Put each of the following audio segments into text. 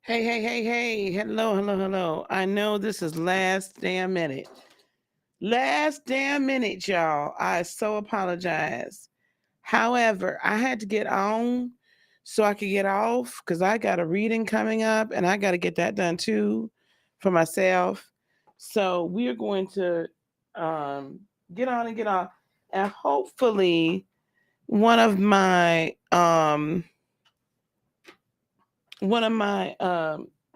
Hey, hey, hey, hey. Hello, hello, hello. I know this is last damn minute. Last damn minute, y'all. I so apologize. However, I had to get on so I could get off because I got a reading coming up and I got to get that done too for myself. So we're going to um, get on and get off. And hopefully, one of my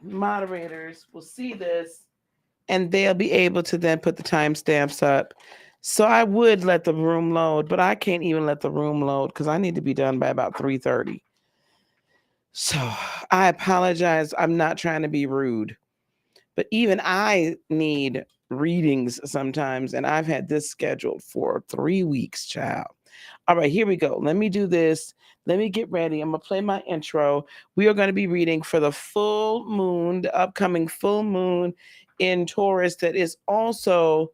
moderators will see this and they'll be able to then put the timestamps up. So I would let the room load, but I can't even let the room load because I need to be done by about 3:30. So I apologize. I'm not trying to be rude, but even I need readings sometimes, and I've had this scheduled for 3 weeks, child. All right, here we go. Let me do this. Let me get ready. I'm going to play my intro. We are going to be reading for the full moon, the upcoming full moon in Taurus, that is also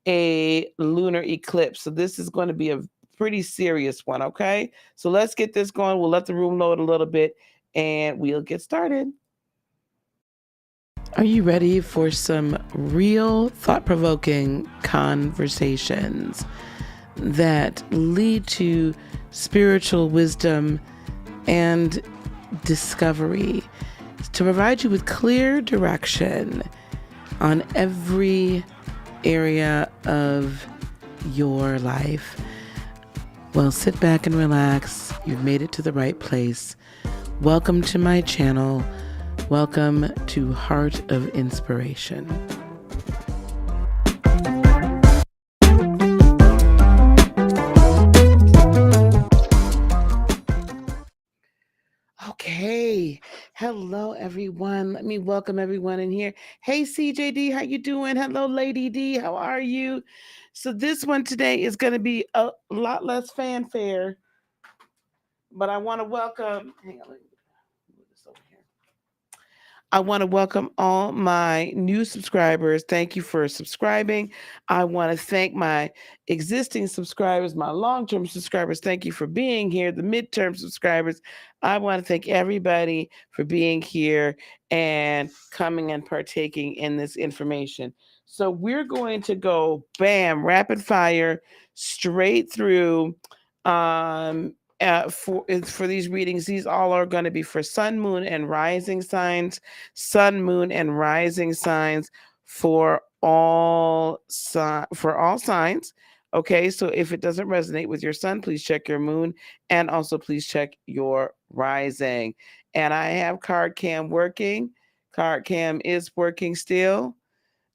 a lunar eclipse. So this is going to be a pretty serious one, okay? So let's get this going. We'll let the room load a little bit and we'll get started. Are you ready for some real thought-provoking conversations that lead to spiritual wisdom and discovery, to provide you with clear direction on every area of your life? Well, sit back and relax. You've made it to the right place. Welcome to my channel. Welcome to Heart of Inspiration. Okay. Hello, everyone. Let me welcome everyone in here. Hey, CJD, how you doing? Hello, Lady D. How are you? So this one today is going to be a lot less fanfare, but I want to welcome. Hang on, let me move this over here. I want to welcome all my new subscribers. Thank you for subscribing. I want to thank my existing subscribers, my long-term subscribers. Thank you for being here. The midterm subscribers. I want to thank everybody for being here and coming and partaking in this information. So we're going to go bam, rapid fire, straight through. For these readings, these all are going to be for sun, moon, and rising signs. Sun, moon, and rising signs for all signs. Okay, so if it doesn't resonate with your sun, please check your moon, and also please check your rising. And I have card cam working. Card cam is working still.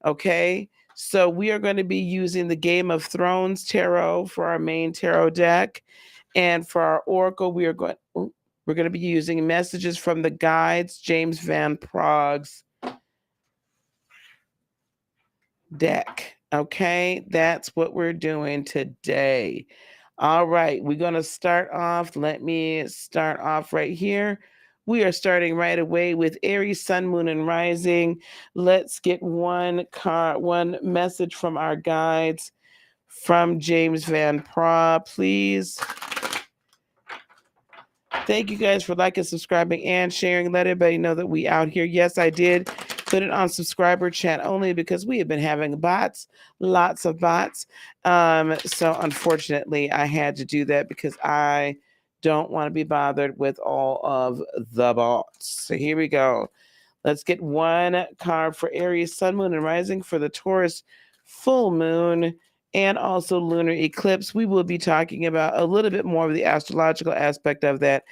Okay, so we are going to be using the Game of Thrones tarot for our main tarot deck. And for our oracle, we're going to be using messages from the guides, James Van Prague's deck. Okay, that's what we're doing today. All right, we're going to start off. Let me start off right here. We are starting right away with Aries, Sun, Moon, and Rising. Let's get one message from our guides from James Van Prague, please. Thank you guys for liking, subscribing, and sharing. Let everybody know that we out here. Yes, I did put it on subscriber chat only because we have been having bots, lots of bots. So unfortunately, I had to do that because I don't want to be bothered with all of the bots. So here we go. Let's get one card for Aries, Sun, Moon, and Rising for the Taurus full moon and also lunar eclipse. We will be talking about a little bit more of the astrological aspect of that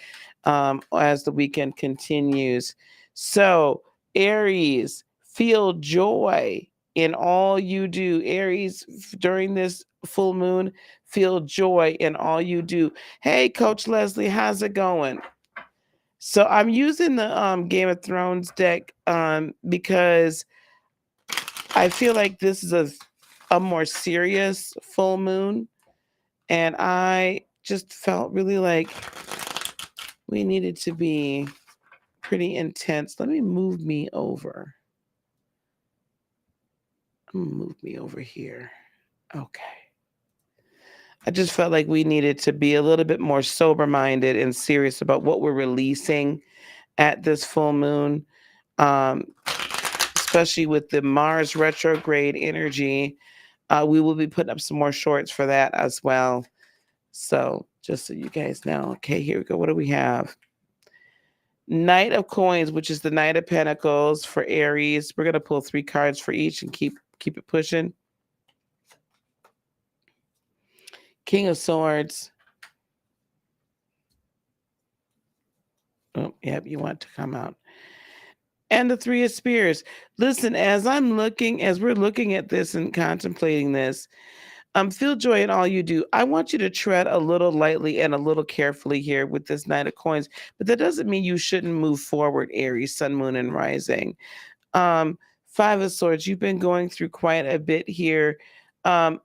as the weekend continues. So, Aries, feel joy in all you do. Aries, during this full moon, feel joy in all you do. Hey, Coach Leslie, how's it going? So I'm using the Game of Thrones deck because I feel like this is a more serious full moon, and I just felt really like we needed to be pretty intense. Let me move me over. Move me over here. Okay. I just felt like we needed to be a little bit more sober-minded and serious about what we're releasing at this full moon. especially with the Mars retrograde energy. We will be putting up some more shorts for that as well. So just so you guys know. Okay, here we go. What do we have? Knight of Coins, which is the Knight of Pentacles for Aries. We're going to pull 3 cards for each and keep it pushing. King of Swords. Oh, yep, you want to come out. And the 3 of Spears. Listen, as we're looking at this and contemplating this, feel joy in all you do. I want you to tread a little lightly and a little carefully here with this Knight of Coins, but that doesn't mean you shouldn't move forward, Aries, Sun, Moon, and Rising. 5 of Swords, you've been going through quite a bit here. I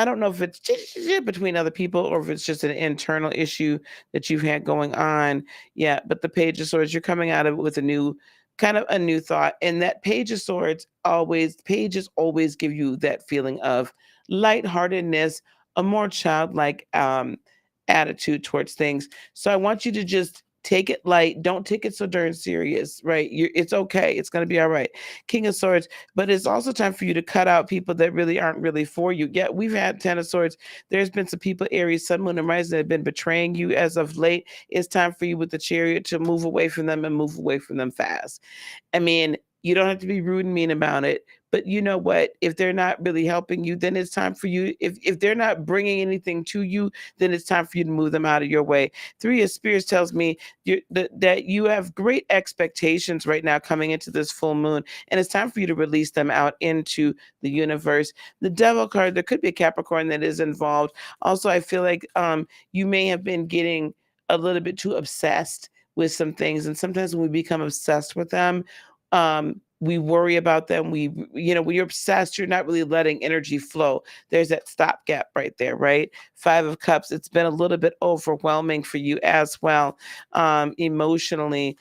don't know if it's between other people or if it's just an internal issue that you've had going on. Yeah, but the Page of Swords, you're coming out of it with a new thought. And that pages always give you that feeling of lightheartedness, a more childlike attitude towards things. So I want you to just take it light. Don't take it so darn serious, right? It's okay. It's going to be all right. King of Swords. But it's also time for you to cut out people that really aren't really for you. Yeah, we've had 10 of Swords. There's been some people, Aries, Sun, Moon, and Rising, that have been betraying you as of late. It's time for you with the Chariot to move away from them and move away from them fast. I mean, you don't have to be rude and mean about it, but you know what? If they're not really helping you, then it's time for you. If they're not bringing anything to you, then it's time for you to move them out of your way. 3 of Spears tells me that you have great expectations right now coming into this full moon, and it's time for you to release them out into the universe. The Devil card, there could be a Capricorn that is involved. Also, I feel like you may have been getting a little bit too obsessed with some things, and sometimes when we become obsessed with them, we worry about them. When you're obsessed, you're not really letting energy flow. There's that stopgap right there, right? 5 of Cups. It's been a little bit overwhelming for you as well, emotionally.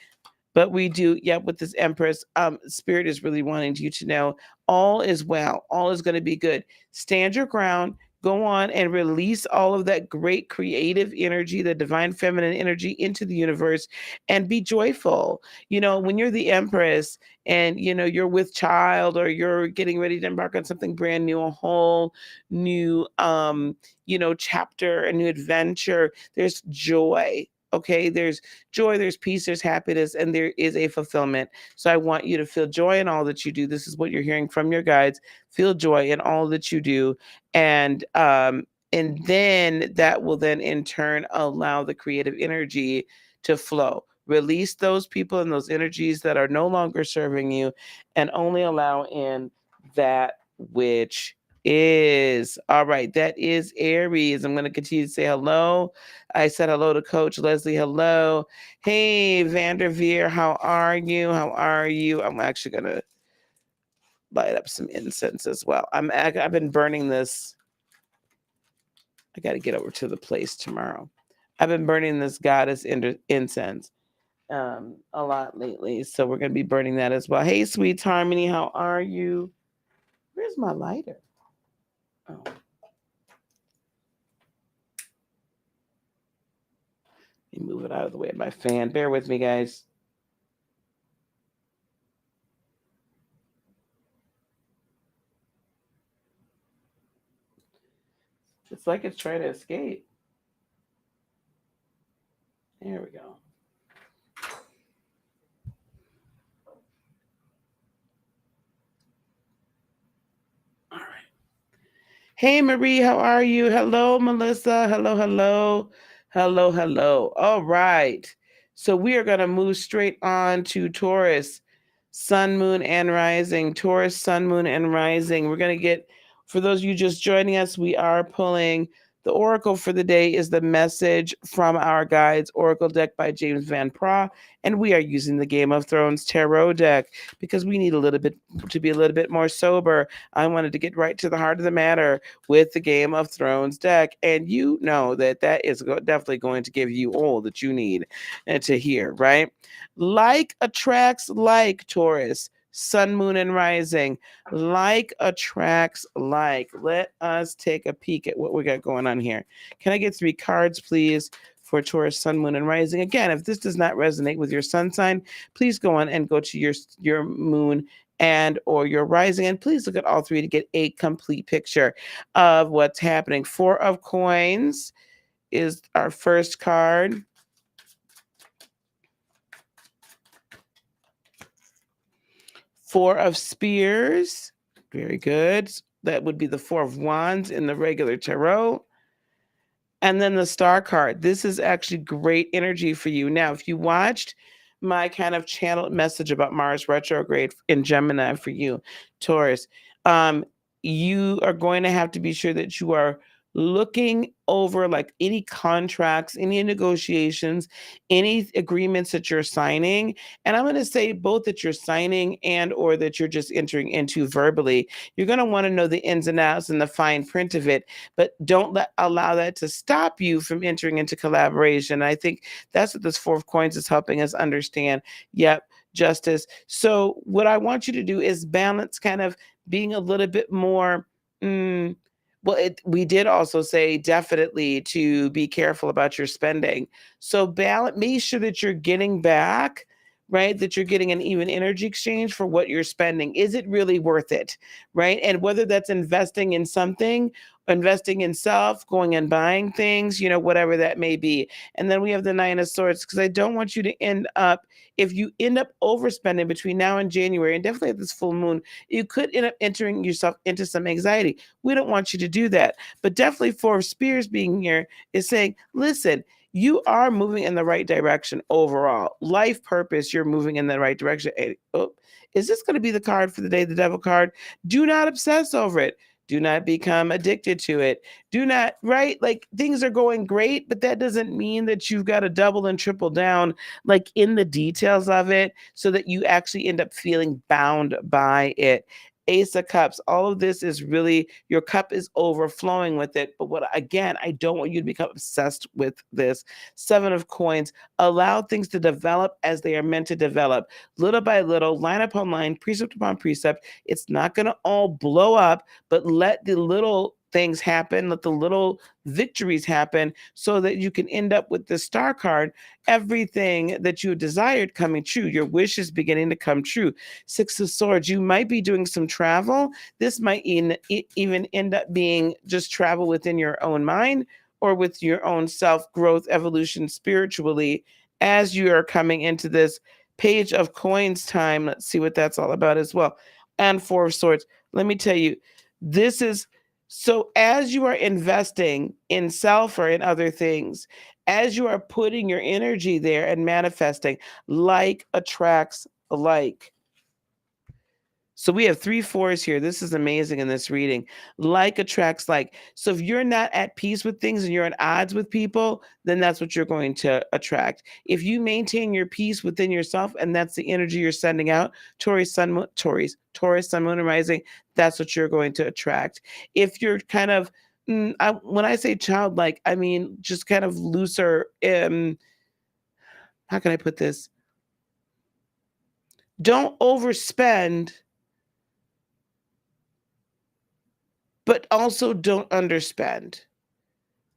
But we do, with this Empress, Spirit is really wanting you to know all is well. All is going to be good. Stand your ground. Go on and release all of that great creative energy, the divine feminine energy into the universe, and be joyful. When you're the Empress and, you're with child or you're getting ready to embark on something brand new, a whole new, chapter, a new adventure, there's joy. Okay, there's joy, there's peace, there's happiness, and there is a fulfillment. So I want you to feel joy in all that you do. This is what you're hearing from your guides. Feel joy in all that you do. And then that will then in turn allow the creative energy to flow. Release those people and those energies that are no longer serving you, and only allow in that which is. All right, that is Aries. I'm going to continue to say hello. I said hello to Coach Leslie. Hello. Hey, Vanderveer, how are you? How are you? I'm actually going to light up some incense as well. I've been burning this. I got to get over to the place tomorrow. I've been burning this goddess incense a lot lately. So we're going to be burning that as well. Hey, sweet Harmony, how are you? Where's my lighter? Oh. Let me move it out of the way of my fan. Bear with me, guys. It's like it's trying to escape. There we go. All right. Hey, Marie, how are you? Hello, Melissa. Hello, hello. Hello, hello. All right. So we are going to move straight on to Taurus, Sun, Moon, and Rising. Taurus, Sun, Moon, and Rising. We're going to get, for those of you just joining us, we are pulling the oracle for the day is the Message from Our Guides Oracle deck by James Van Praagh, and we are using the Game of Thrones Tarot deck because we need to be a little bit more sober. I wanted to get right to the heart of the matter with the Game of Thrones deck, and you know that is definitely going to give you all that you need to hear, right? Like attracts like, Taurus. Sun, Moon, and Rising. Like attracts like. Let us take a peek at what we got going on here. Can I get 3 cards, please, for Taurus, Sun, Moon, and Rising. Again, if this does not resonate with your sun sign, please go on and go to your moon and or your rising, and please look at all three to get a complete picture of what's happening. Four of Coins is our first card. Four of Spears. Very good. That would be the Four of Wands in the regular tarot. And then the Star card. This is actually great energy for you. Now, if you watched my kind of channeled message about Mars retrograde in Gemini for you, Taurus, you are going to have to be sure that you are looking over like any contracts, any negotiations, any agreements that you're signing. And I'm going to say both that you're signing and or that you're just entering into verbally. You're going to want to know the ins and outs and the fine print of it, but don't allow that to stop you from entering into collaboration. I think that's what this Four of Coins is helping us understand. Yep, justice. So what I want you to do is balance kind of being a little bit more we did also say definitely to be careful about your spending. So balance, make sure that you're getting back, right? That you're getting an even energy exchange for what you're spending. Is it really worth it, right? And whether that's investing in something, investing in self, going and buying things, whatever that may be. And then we have the Nine of Swords, because I don't want you to end up, if you end up overspending between now and January, and definitely at this full moon, you could end up entering yourself into some anxiety. We don't want you to do that. But definitely Four of Spears being here is saying, listen, you are moving in the right direction overall. Life purpose, you're moving in the right direction. Is this going to be the card for the day, the Devil card? Do not obsess over it. Do not become addicted to it. Do not, right? Like things are going great, but that doesn't mean that you've got to double and triple down like in the details of it so that you actually end up feeling bound by it. Ace of Cups, all of this is really, your cup is overflowing with it. But I don't want you to become obsessed with this. Seven of Coins, allow things to develop as they are meant to develop. Little by little, line upon line, precept upon precept. It's not going to all blow up, but let the little things happen, let the little victories happen so that you can end up with the Star card, everything that you desired coming true. Your wish is beginning to come true. Six of Swords, you might be doing some travel. This might even end up being just travel within your own mind or with your own self-growth, evolution spiritually as you are coming into this Page of Coins time. Let's see what that's all about as well. And Four of Swords. Let me tell you, this is so as you are investing in self or in other things, as you are putting your energy there and manifesting, like attracts like. So we have 3 4s here. This is amazing in this reading. Like attracts like. So if you're not at peace with things and you're at odds with people, then that's what you're going to attract. If you maintain your peace within yourself and that's the energy you're sending out, Taurus, Sun, Moon, and Rising, that's what you're going to attract. If you're kind of, when I say childlike, I mean just kind of looser. How can I put this? Don't overspend, but also don't underspend.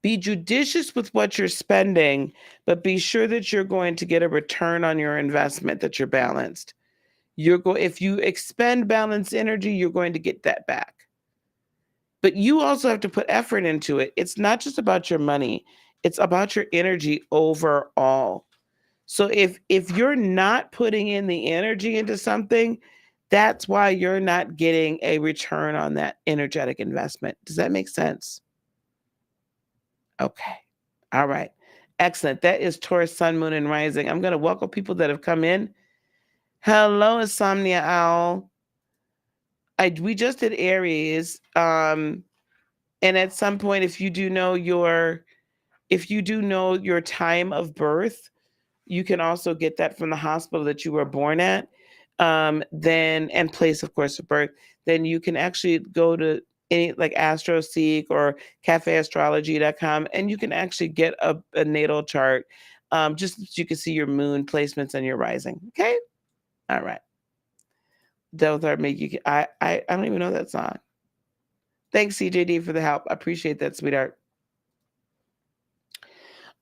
Be judicious with what you're spending, but be sure that you're going to get a return on your investment, that you're balanced. If you expend balanced energy, you're going to get that back. But you also have to put effort into it. It's not just about your money. It's about your energy overall. So if you're not putting in the energy into something, that's why you're not getting a return on that energetic investment. Does that make sense? Okay. All right. Excellent. That is Taurus, Sun, Moon, and Rising. I'm going to welcome people that have come in. Hello, Insomnia Owl. We just did Aries. And at some point, if you do know your time of birth, you can also get that from the hospital that you were born at. And place, of course, of birth. Then you can actually go to any like AstroSeek or cafeastrology.com, and you can actually get a natal chart, just so you can see your moon placements and your rising. Okay. All right. Delta make you. I don't even know that song. Thanks, CJD, for the help. I appreciate that, sweetheart.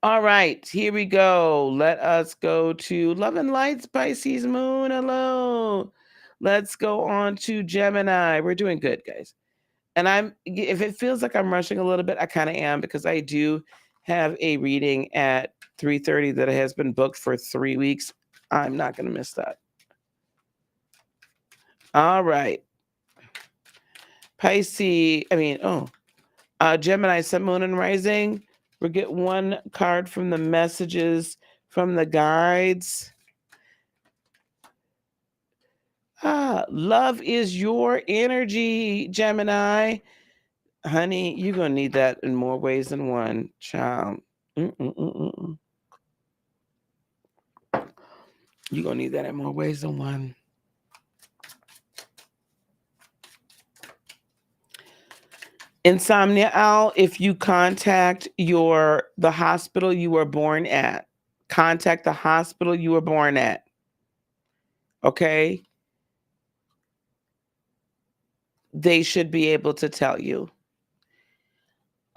All right, here we go. Let us go to Love and Lights, Pisces Moon. Hello. Let's go on to Gemini. We're doing good, guys. And if it feels like I'm rushing a little bit, I kind of am, because I do have a reading at 3:30 that has been booked for 3 weeks. I'm not going to miss that. All right. Gemini, Sun, Moon, and Rising. We'll get one card from the messages from the guides. Love is your energy, Gemini. Honey, you're going to need that in more ways than one, child. You're going to need that in more ways than one. Insomnia Owl, if you contact the hospital you were born at, contact the hospital you were born at. Okay? They should be able to tell you.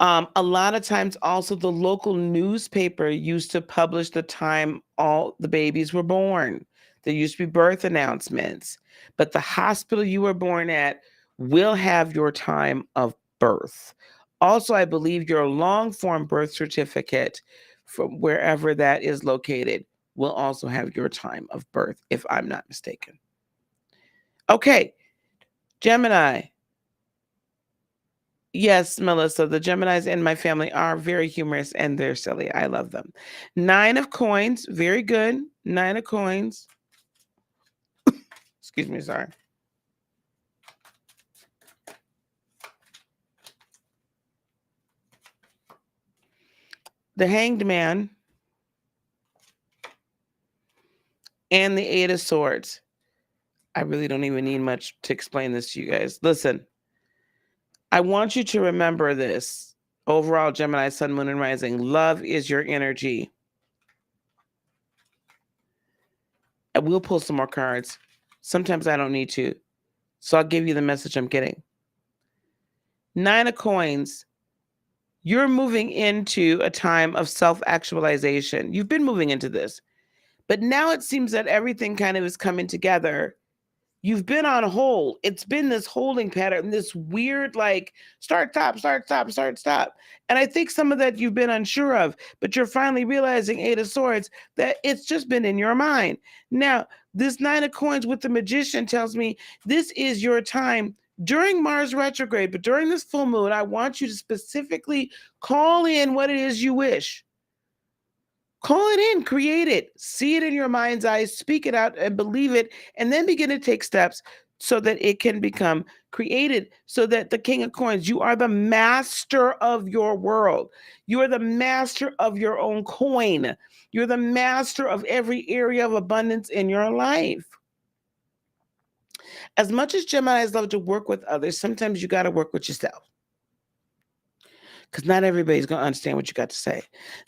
A lot of times also the local newspaper used to publish the time all the babies were born. There used to be birth announcements, but the hospital you were born at will have your time of birth. Also, I believe your long form birth certificate from wherever that is located will also have your time of birth, if I'm not mistaken. Okay, Gemini. Yes, Melissa, the Geminis in my family are very humorous and they're silly. I love them. 9 of coins, very good. 9 of coins. Excuse me, sorry. The Hanged Man and the 8 of Swords. I really don't even need much to explain this to you guys. Listen, I want you to remember this. Overall, Gemini, Sun, Moon, and Rising. Love is your energy. I will pull some more cards. Sometimes I don't need to. So I'll give you the message I'm getting. 9 of coins. You're moving into a time of self-actualization. You've been moving into this. But now it seems that everything kind of is coming together. You've been on hold. It's been this holding pattern, this weird like start, stop, start, stop, start, stop. And I think some of that you've been unsure of, but you're finally realizing, 8 of Swords, that it's just been in your mind. Now, this 9 of coins with the Magician tells me this is your time during Mars retrograde, but during this full moon, I want you to specifically call in what it is you wish. Call it in, create it, see it in your mind's eye, speak it out and believe it, and then begin to take steps so that it can become created. So that the King of Coins, you are the master of your world. You are the master of your own coin. You're the master of every area of abundance in your life. As much as Geminis love to work with others, sometimes you got to work with yourself. Because not everybody's going to understand what you got to say.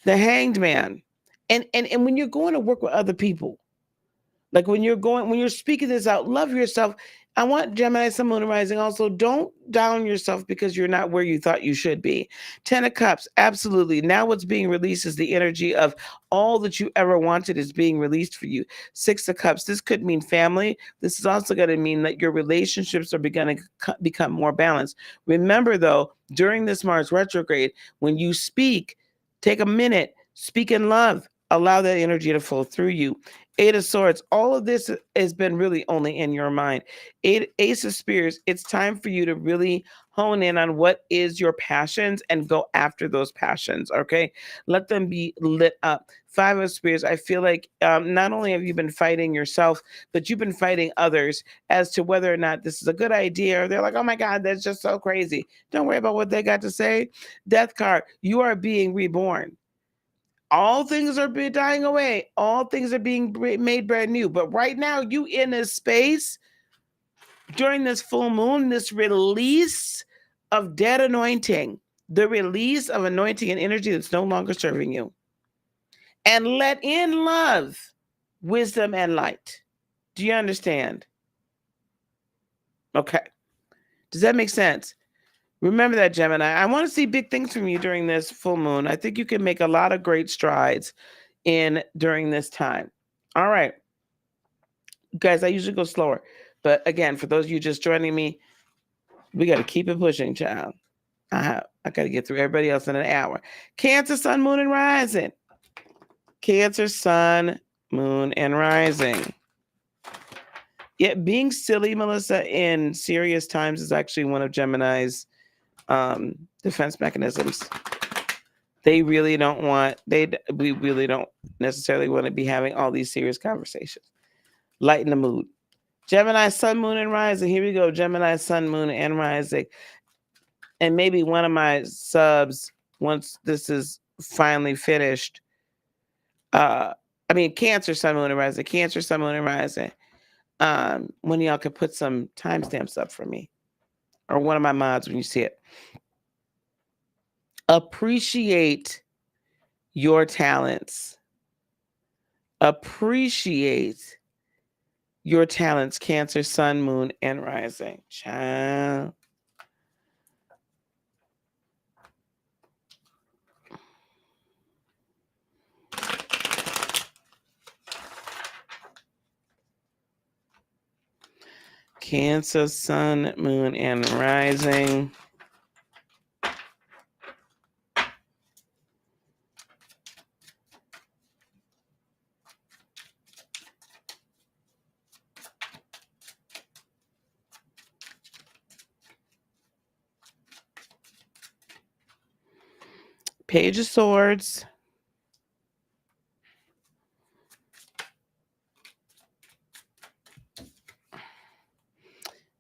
The Hanged Man. And when you're going to work with other people, like when you're speaking this out, love yourself. I want Gemini, Sun, Moon, and Rising also, don't down yourself because you're not where you thought you should be. 10 of Cups, absolutely. Now what's being released is the energy of all that you ever wanted is being released for you. 6 of Cups, this could mean family. This is also going to mean that your relationships are beginning to become more balanced. Remember though, during this Mars retrograde, when you speak, take a minute, speak in love. Allow that energy to flow through you. 8 of Swords, all of this has been really only in your mind. Ace of Spears, it's time for you to really hone in on what is your passions and go after those passions, okay? Let them be lit up. 5 of Spears, I feel like not only have you been fighting yourself, but you've been fighting others as to whether or not this is a good idea, or they're like, oh my God, that's just so crazy. Don't worry about what they got to say. Death card, you are being reborn. All things are dying away. All things are being made brand new. But right now, you in a space during this full moon, this release of dead anointing, the release of anointing and energy that's no longer serving you. And let in love, wisdom, and light. Do you understand? Okay. Does that make sense? Remember that, Gemini. I want to see big things from you during this full moon. I think you can make a lot of great strides during this time. All right. Guys, I usually go slower. But again, for those of you just joining me, we got to keep it pushing, child. I got to get through everybody else in an hour. Cancer, sun, moon, and rising. Cancer, sun, moon, and rising. Yeah, being silly, Melissa, in serious times is actually one of Gemini's defense mechanisms. They really don't want, we really don't necessarily want to be having all these serious conversations. Lighten the mood. Gemini, sun, moon, and rising. Here we go. Gemini, sun, moon, and rising. And maybe one of my subs, once this is finally finished, Cancer, sun, moon, and rising. Cancer, sun, moon, and rising. One of y'all could put some timestamps up for me, or one of my mods when you see it. Appreciate your talents. Appreciate your talents, Cancer, sun, moon, and rising. Child. Cancer, sun, moon, and rising. Page of Swords.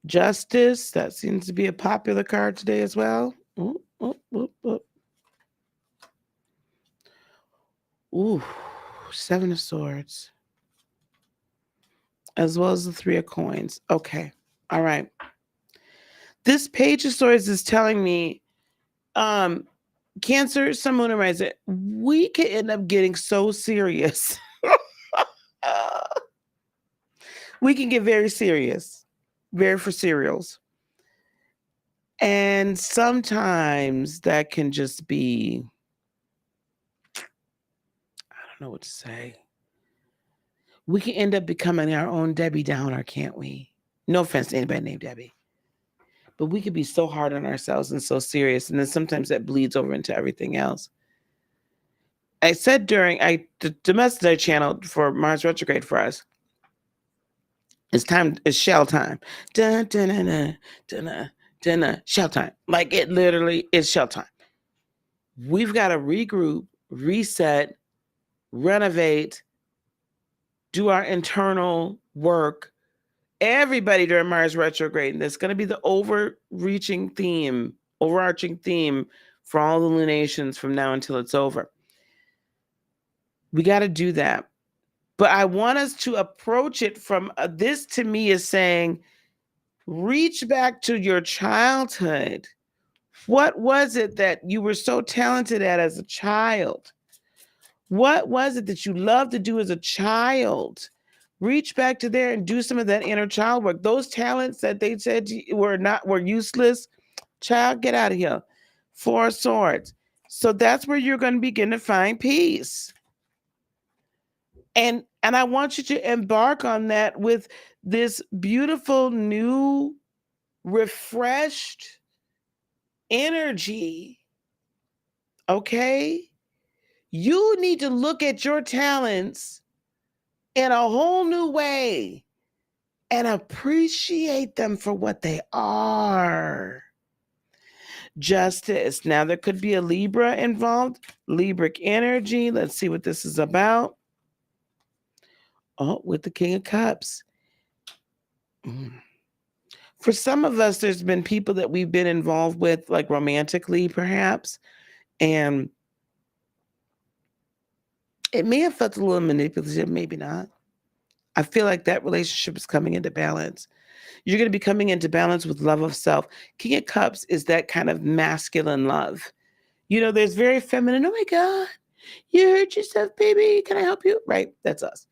Justice. That seems to be a popular card today as well. Ooh, ooh, ooh, ooh. Ooh, Seven of Swords. As well as the Three of Coins. Okay. All right. This Page of Swords is telling me, Cancer, sun, moon, and rising, we can end up getting so serious. We can get very serious, very for serials. And sometimes that can just be, I don't know what to say. We can end up becoming our own Debbie Downer, can't we? No offense to anybody named Debbie. But we could be so hard on ourselves and so serious. And then sometimes that bleeds over into everything else. I said during the Namaste channel for Mars retrograde for us, it's shell time. Dun, dun, dun, dun, dun, dun, dun, shell time. Like it literally is shell time. We've got to regroup, reset, renovate, do our internal work. Everybody during Mars retrograde, and that's going to be the overarching theme for all the lunations from now until it's over. We got to do that. But I want us to approach it from this, to me, is saying, reach back to your childhood. What was it that you were so talented at as a child? What was it that you loved to do as a child? Reach back to there and do some of that inner child work. Those talents that they said were useless, child, get out of here. Four of Swords. So that's where you're going to begin to find peace. And I want you to embark on that with this beautiful, new, refreshed energy. Okay? You need to look at your talents in a whole new way and appreciate them for what they are. Justice. Now, there could be a Libra involved. Libric energy. Let's see what this is about. Oh, with the King of Cups. For some of us, there's been people that we've been involved with, like romantically, perhaps, and it may have felt a little manipulative, maybe not. I feel like that relationship is coming into balance. You're going to be coming into balance with love of self. King of Cups is that kind of masculine love. You know, there's very feminine, oh my God, you hurt yourself, baby. Can I help you? Right? That's us.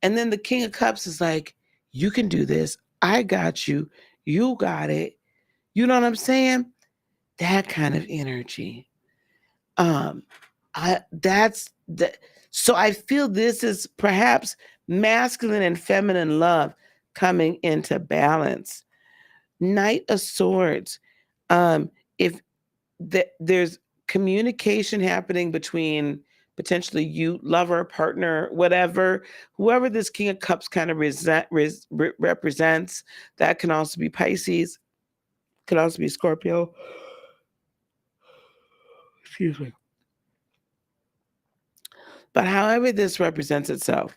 And then the King of Cups is like, you can do this. I got you. You got it. You know what I'm saying? That kind of energy. That's the so I feel this is perhaps masculine and feminine love coming into balance. Knight of Swords. If there's communication happening between potentially you, lover, partner, whatever, whoever this King of Cups kind of represents, that can also be Pisces, could also be Scorpio. Excuse me. But however this represents itself,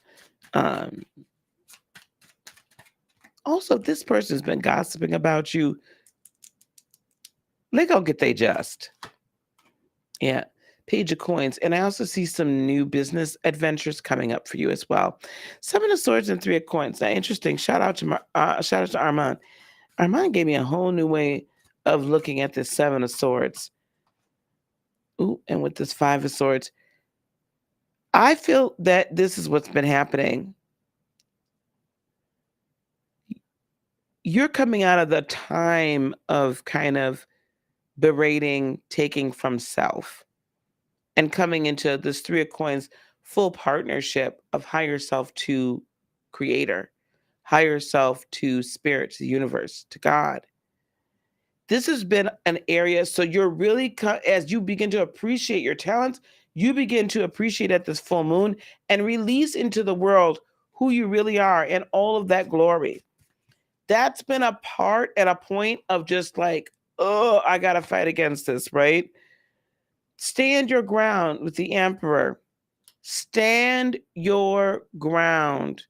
um, also, this person's been gossiping about you. They gonna get they just. Yeah. Page of Coins. And I also see some new business adventures coming up for you as well. Seven of Swords and Three of Coins. Now, interesting. Shout out to Armand. Armand gave me a whole new way of looking at this Seven of Swords. Ooh, and with this Five of Swords. I feel that this is what's been happening. You're coming out of the time of kind of berating, taking from self, and coming into this Three of Coins full partnership of higher self to creator, higher self to spirit, to the universe, to God. This has been an area, so you're really, as you begin to appreciate your talents, you begin to appreciate at this full moon and release into the world who you really are and all of that glory. That's been a part and a point of just like, oh, I got to fight against this, right? Stand your ground with the Emperor. Stand your ground.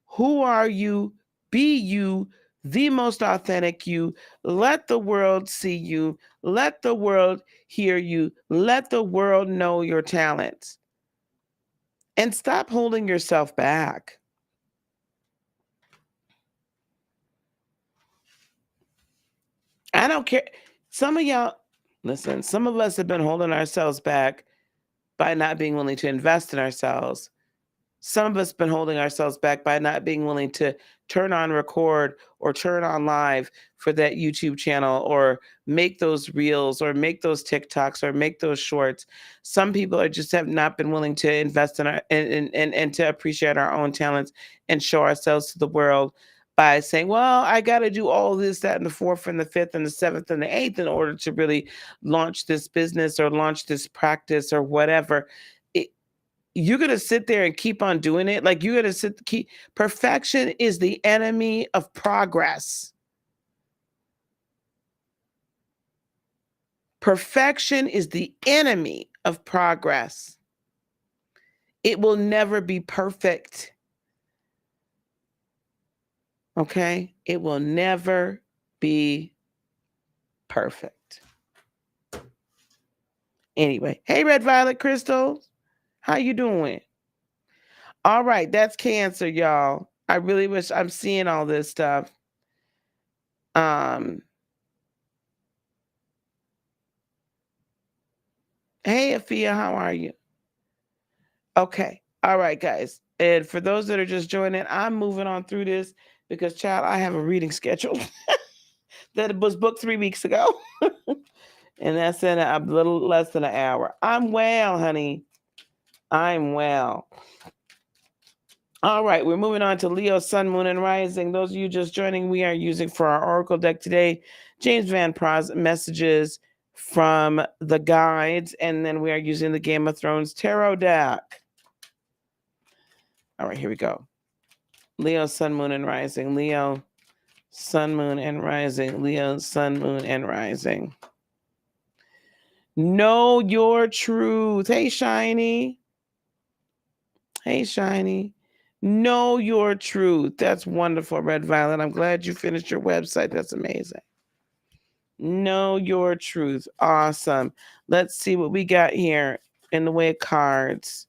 Who are you? Be you, the most authentic you. Let the world see you. Let the world hear you. Let the world know your talents. And stop holding yourself back. I don't care. Some of y'all, listen, some of us have been holding ourselves back by not being willing to invest in ourselves. Some of us been holding ourselves back by not being willing to turn on record or turn on live for that YouTube channel or make those reels or make those TikToks or make those shorts. Some people are just have not been willing to invest in our and to appreciate our own talents and show ourselves to the world by saying, well, I got to do all this, that, and the fourth and the fifth and the seventh and the eighth in order to really launch this business or launch this practice or whatever. You're going to sit there and keep on doing it. Like you're going to keep perfection is the enemy of progress. Perfection is the enemy of progress. It will never be perfect. Okay? It will never be perfect. Anyway, hey, Red Violet Crystal, how you doing? All right, that's Cancer, y'all. I really wish I'm seeing all this stuff. Hey, Afia, how are you? Okay. All right, guys. And for those that are just joining, I'm moving on through this because, child, I have a reading schedule that was booked 3 weeks ago. And that's in a little less than an hour. I'm well, honey. I'm well. All right, we're moving on to Leo, Sun, Moon, and Rising. Those of you just joining, we are using for our Oracle deck today, James Van Pra's messages from the guides, and then we are using the Game of Thrones tarot deck. All right, here we go. Leo, Sun, Moon, and Rising. Leo, Sun, Moon, and Rising. Leo, Sun, Moon, and Rising. Know your truth. Hey, Shiny. Hey, Shiny. Know your truth. That's wonderful, Red Violet. I'm glad you finished your website. That's amazing. Know your truth. Awesome. Let's see what we got here in the way of cards.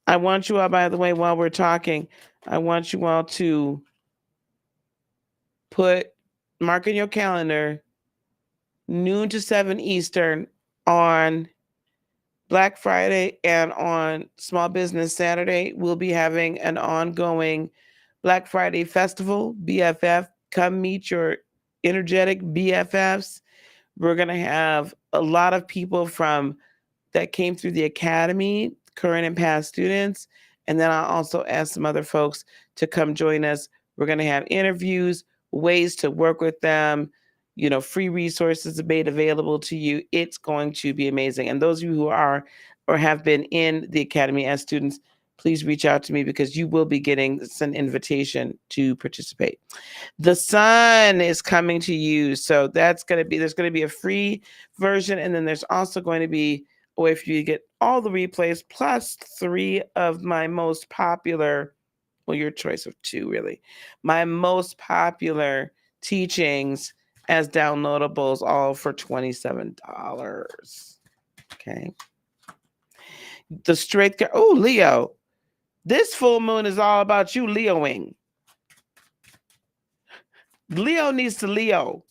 I want you all, by the way, while we're talking, I want you all to mark in your calendar, noon to 7 Eastern on Black Friday and on Small Business Saturday. We'll be having an ongoing Black Friday festival, BFF. Come meet your energetic BFFs. We're going to have a lot of people that came through the academy, current and past students. And then I'll also ask some other folks to come join us. We're going to have interviews, ways to work with them, free resources made available to you. It's going to be amazing. And those of you who are or have been in the academy as students, please reach out to me because you will be getting an invitation to participate. The sun is coming to you. So there's going to be a free version. And then there's also going to be a way for you to get all the replays plus 3 of my most popular, well, your choice of 2, really, my most popular teachings as downloadables, all for $27. Okay. The straight, Leo, this full moon is all about you Leoing. Leo needs to Leo.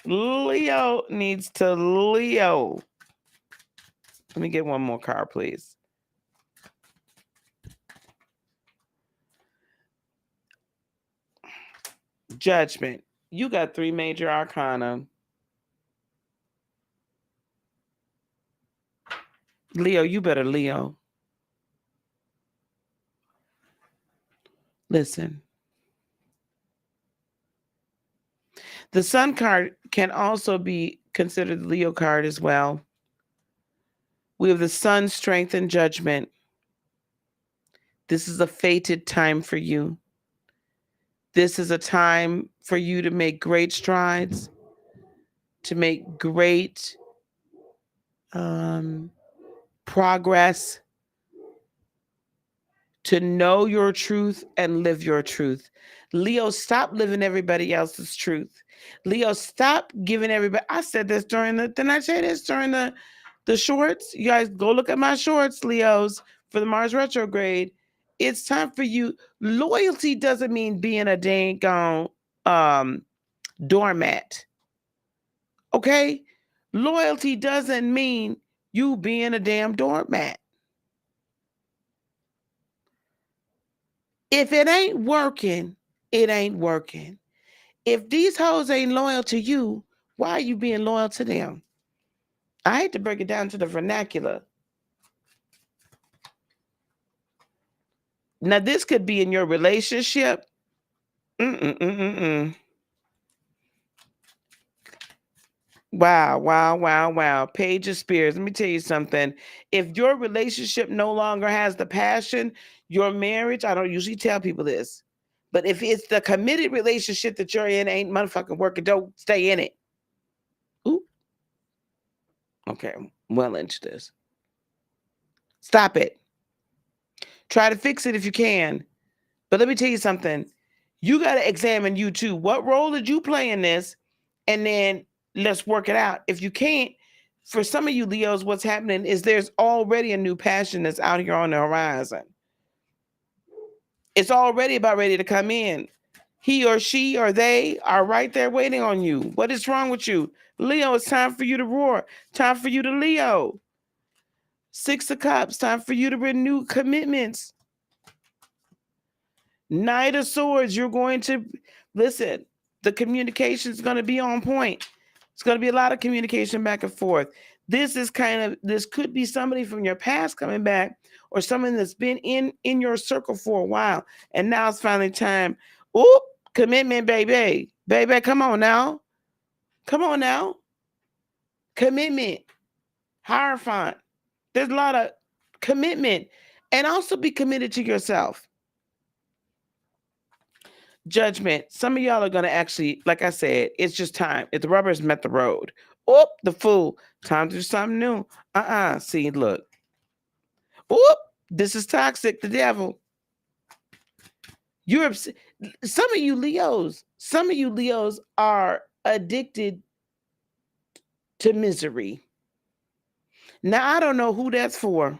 Leo needs to Leo. Let me get one more card, please. Judgment. You got 3 major arcana. Leo, you better Leo. Listen. The Sun card can also be considered the Leo card as well. We have the Sun, strength, and judgment. This is a fated time for you. This is a time for you to make great strides, to make great progress, to know your truth and live your truth. Leo, stop living everybody else's truth. Leo, stop giving everybody. I said this didn't I say this during the shorts? You guys go look at my shorts, Leos, for the Mars retrograde. It's time for you. Loyalty doesn't mean being a dang gone doormat. Okay? Loyalty doesn't mean you being a damn doormat. If it ain't working, it ain't working. If these hoes ain't loyal to you, why are you being loyal to them? I hate to break it down to the vernacular. Now, this could be in your relationship. Wow. Page of Spears. Let me tell you something. If your relationship no longer has the passion, your marriage, I don't usually tell people this, but if it's the committed relationship that you're in ain't motherfucking working, don't stay in it. Ooh. Okay, I'm well into this. Stop it. Try to fix it if you can. But let me tell you something. You got to examine you too. What role did you play in this? And then let's work it out. If you can't, for some of you Leos, what's happening is there's already a new passion that's out here on the horizon. It's already about ready to come in. He or she or they are right there waiting on you. What is wrong with you? Leo, it's time for you to roar. Time for you to Leo. 6 of Cups, time for you to renew commitments. Knight of Swords, you're going to, listen, the communication is going to be on point. It's going to be a lot of communication back and forth. This could be somebody from your past coming back or someone that's been in your circle for a while. And now it's finally time. Ooh, commitment, baby. Baby, come on now. Come on now. Commitment. Hierophant. There's a lot of commitment. And also be committed to yourself. Judgment. Some of y'all are going to actually, like I said, it's just time. If the rubber's met the road. Oh, the Fool. Time to do something new. See, look. Oh, this is toxic. The devil. Some of you Leos are addicted to misery. Now, I don't know who that's for.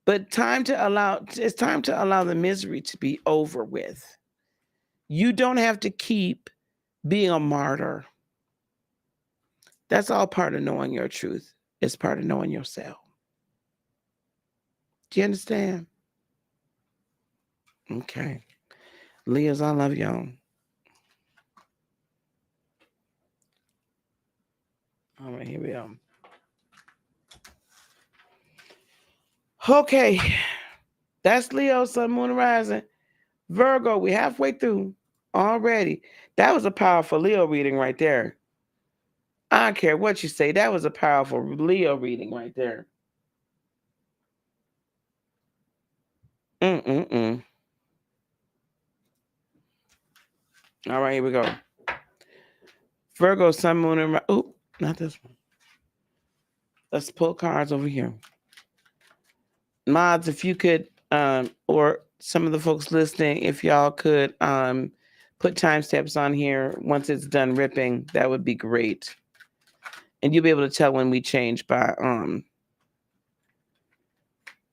But it's time to allow the misery to be over with. You don't have to keep being a martyr. That's all part of knowing your truth. It's part of knowing yourself. Do you understand? Okay. Leos, I love y'all. All right, here we go. Okay, that's Leo, Sun, Moon, and Rising. Virgo, we halfway through already. That was a powerful Leo reading right there. I don't care what you say. That was a powerful Leo reading right there. Mm-mm-mm. All right, here we go. Virgo, Sun, Moon, and oh, not this one. Let's pull cards over here. Mods, if you could, or some of the folks listening, if y'all could put timestamps on here once it's done ripping, that would be great. And you'll be able to tell when we change by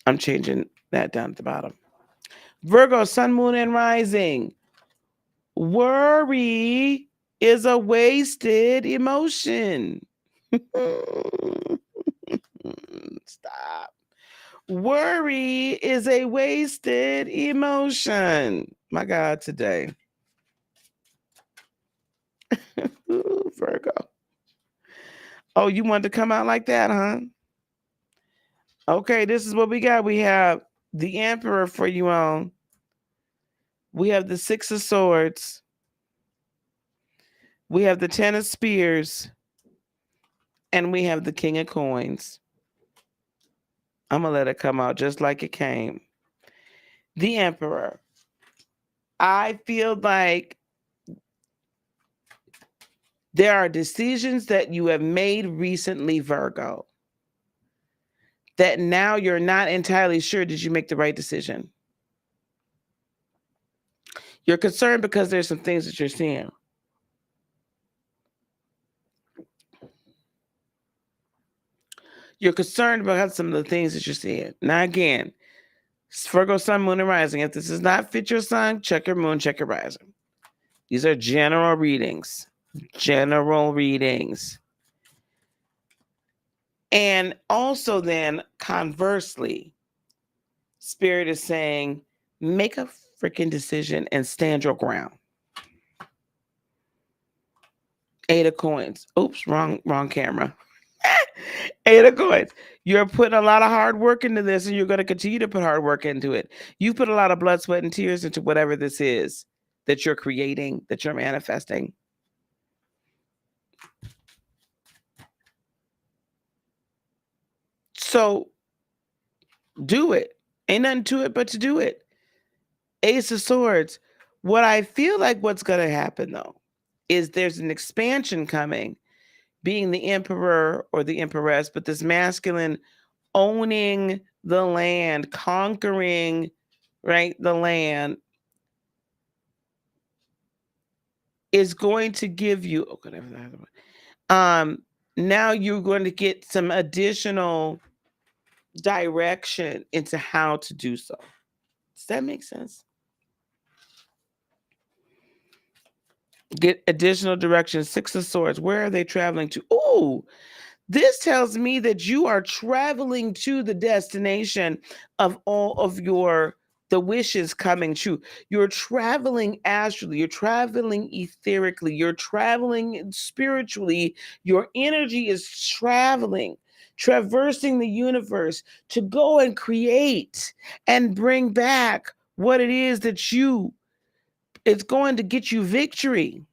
I'm changing that down at the bottom. Virgo, Sun, Moon, and Rising. Worry is a wasted emotion. Stop. Worry is a wasted emotion. My God, today. Ooh, Virgo. Oh, you wanted to come out like that, huh? Okay, this is what we got. We have the Emperor for you on. We have the Six of Swords. We have the Ten of Spears. And we have the King of Coins. I'm going to let it come out just like it came. The Emperor. I feel like there are decisions that you have made recently, Virgo, that now you're not entirely sure, did you make the right decision? You're concerned because there's some things that you're seeing. You're concerned about some of the things that you're seeing. Now, again, Virgo, Sun, Moon, and Rising. If this does not fit your sun, check your moon, check your rising. These are general readings. General readings. And also then, conversely, Spirit is saying, make a freaking decision and stand your ground. Eight of Coins. Oops, wrong camera. Eight of Coins. You're putting a lot of hard work into this, and you're going to continue to put hard work into it. You put a lot of blood, sweat, and tears into whatever this is that you're creating, that you're manifesting. So do it. Ain't nothing to it but to do it. Ace of Swords. What I feel like what's going to happen, though, is there's an expansion coming, being the Emperor or the Empress, but this masculine owning the land, conquering, right, the land is going to give you, oh, whatever that. Now you're going to get some additional direction into how to do so. Does that make sense? Get additional direction. Six of Swords. Where are they traveling to? Oh, this tells me that you are traveling to the destination of all of the wishes coming true. You're traveling astrally, you're traveling etherically, you're traveling spiritually. Your energy is traveling, traversing the universe to go and create and bring back what it is that it's going to get you victory.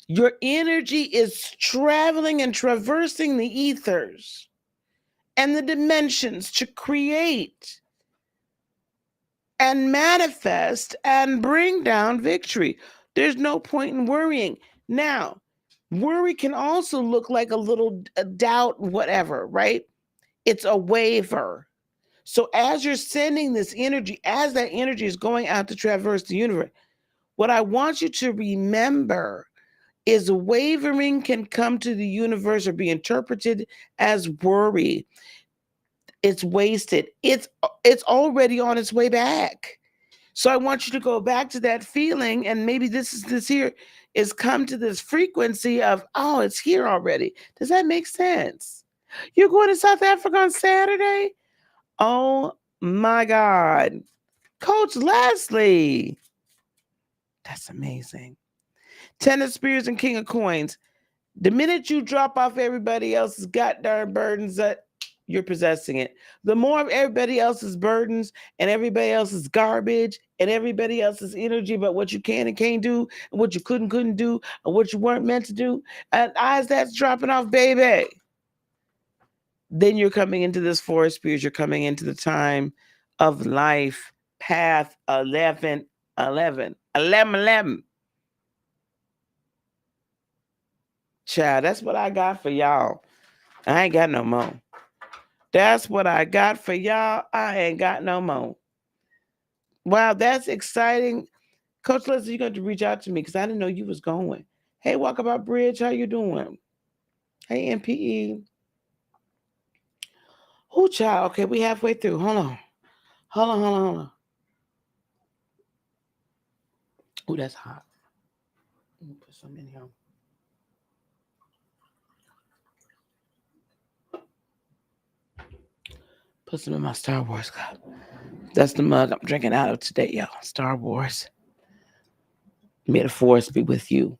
Your energy is traveling and traversing the ethers and the dimensions to create and manifest and bring down victory. There's no point in worrying. Now, worry can also look like a doubt, whatever, right? It's a waver. So as you're sending this energy, as that energy is going out to traverse the universe, what I want you to remember is wavering can come to the universe or be interpreted as worry. It's wasted. It's already on its way back. So I want you to go back to that feeling, and maybe this here is come to this frequency of, oh, it's here already. Does that make sense? You're going to South Africa on Saturday? Oh my God. Coach Leslie. That's amazing. Ten of Spears and King of Coins. The minute you drop off everybody else's goddamn burdens, that you're possessing it. The more of everybody else's burdens and everybody else's garbage and everybody else's energy about what you can and can't do and what you couldn't do and what you weren't meant to do, and as that's dropping off, baby, then you're coming into this forest spears. You're coming into the time of life, path 11, 11, 11, 11. Child, that's what I got for y'all. I ain't got no more. That's what I got for y'all. I ain't got no more. Wow, that's exciting. Coach Leslie, you're going to reach out to me because I didn't know you was going. Hey, Walkabout Bridge, how you doing? Hey, MPE. Oh, child. Okay, we halfway through. Hold on. Hold on. Oh, that's hot. Let me put some in here. Put some in my Star Wars cup. That's the mug I'm drinking out of today, y'all. Star Wars. May the force be with you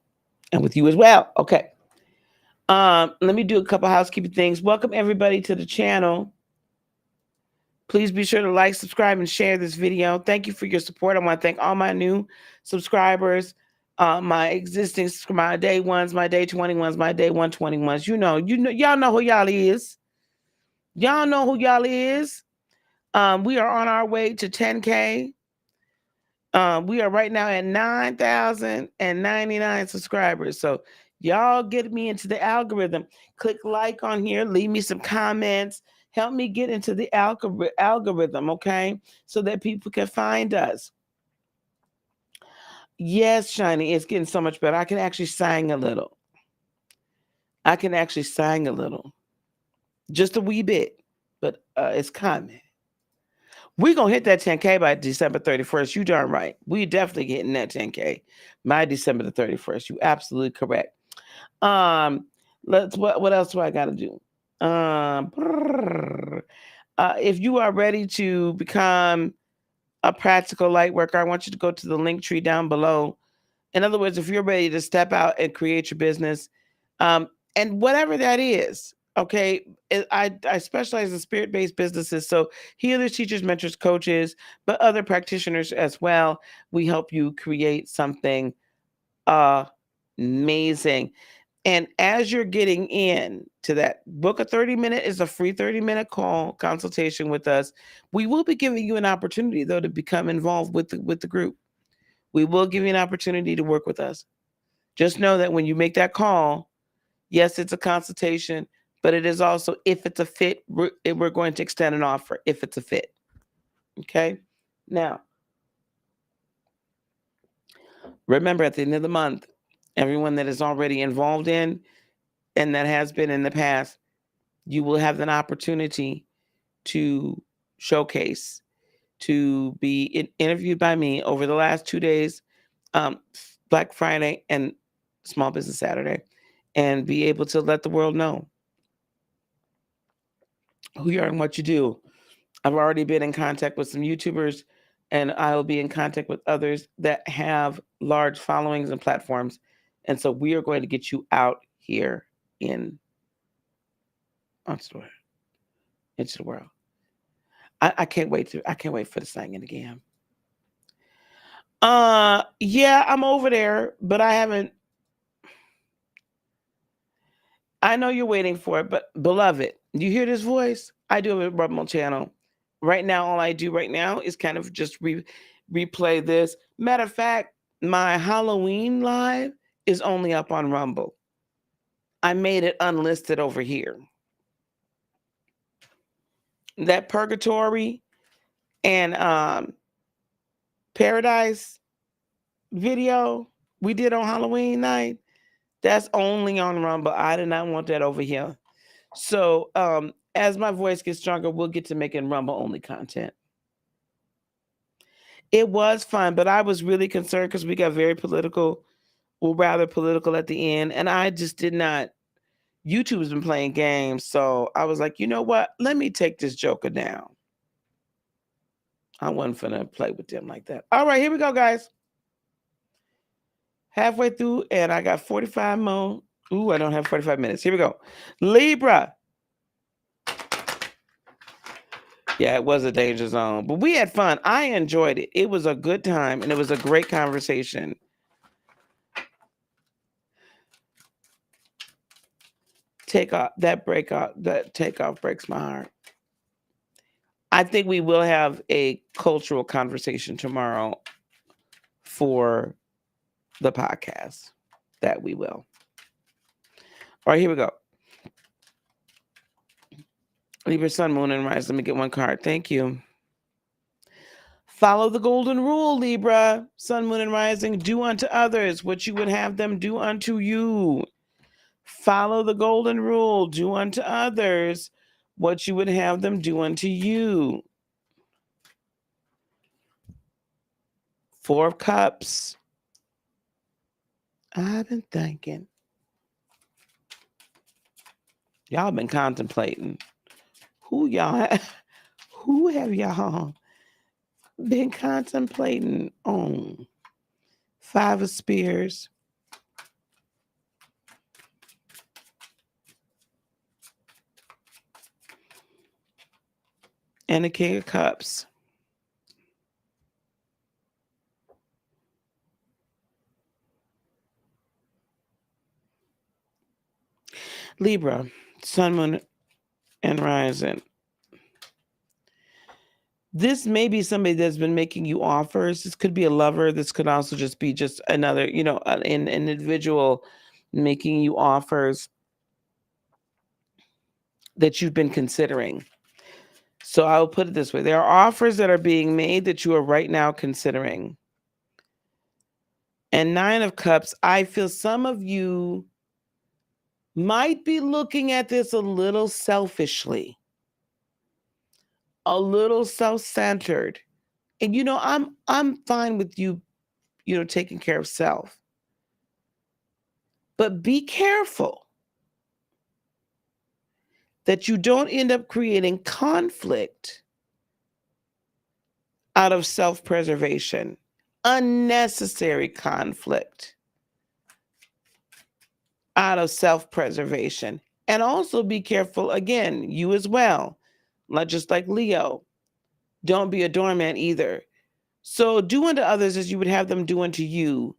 and with you as well. Okay. Let me do a couple housekeeping things. Welcome everybody to the channel. Please be sure to like, subscribe, and share this video. Thank you for your support. I want to thank all my new subscribers, my existing, my day ones, my day 21s, my day 121s. Y'all know who y'all is. Y'all know who y'all is. We are on our way to 10K. We are right now at 9,099 subscribers. So y'all get me into the algorithm. Click like on here. Leave me some comments. Help me get into the algorithm, okay? So that people can find us. Yes, Shiny, it's getting so much better. I can actually sing a little. Just a wee bit, but it's coming. We're going to hit that 10K by December 31st. You darn right. We definitely getting that 10K by December the 31st. You absolutely correct. What else do I got to do? If you are ready to become a practical light worker, I want you to go to the link tree down below. In other words, if you're ready to step out and create your business, and whatever that is, okay, I specialize in spirit-based businesses. So healers, teachers, mentors, coaches, but other practitioners as well. We help you create something amazing. And as you're getting in to that, book a 30-minute, is a free 30-minute call consultation with us. We will be giving you an opportunity, though, to become involved with the group. We will give you an opportunity to work with us. Just know that when you make that call, yes, it's a consultation, but it is also, if it's a fit, we're going to extend an offer if it's a fit. Okay? Now, remember, at the end of the month, everyone that is already involved in and that has been in the past, you will have an opportunity to showcase, to be interviewed by me over the last 2 days, Black Friday and Small Business Saturday, and be able to let the world know who you are and what you do. I've already been in contact with some YouTubers, and I'll be in contact with others that have large followings and platforms. And so we are going to get you out here into the world. I can't wait for the singing again. Yeah, I'm over there, but I haven't. I know you're waiting for it, but beloved, you hear this voice? I do have a Rumble channel. Right now, all I do right now is kind of just replay this. Matter of fact, my Halloween live is only up on Rumble. I made it unlisted over here. That Purgatory and Paradise video we did on Halloween night, that's only on Rumble. I did not want that over here. So as my voice gets stronger, we'll get to making Rumble only content. It was fun, but I was really concerned because we got very political, or rather political at the end. And I just did not, YouTube has been playing games. So I was like, you know what? Let me take this joker down. I wasn't finna play with them like that. All right, here we go, guys. Halfway through, and I got 45 more Ooh, I don't have 45 minutes. Here we go. Libra. Yeah, it was a danger zone, but we had fun. I enjoyed it. It was a good time, and it was a great conversation. That takeoff breaks my heart. I think we will have a cultural conversation tomorrow for the podcast. That we will. All right, here we go. Libra, Sun, Moon, and Rise. Let me get one card. Thank you. Follow the golden rule, Libra, Sun, Moon, and Rising. Do unto others what you would have them do unto you. Follow the golden rule. Do unto others what you would have them do unto you. Four of Cups. I've been thinking. Y'all been contemplating. Who have y'all been contemplating on? Five of Spears. And the King of Cups. Libra, Sun, Moon, and Rising. This may be somebody that's been making you offers. This could be a lover. This could also just be just another, an individual making you offers that you've been considering. So I will put it this way. There are offers that are being made that you are right now considering. And Nine of Cups, I feel some of you might be looking at this a little selfishly, a little self-centered. And I'm fine with you, taking care of self. But be careful that you don't end up creating conflict out of self-preservation, unnecessary conflict out of self-preservation. And also be careful, again, you as well, not just like Leo. Don't be a doormat either. So do unto others as you would have them do unto you.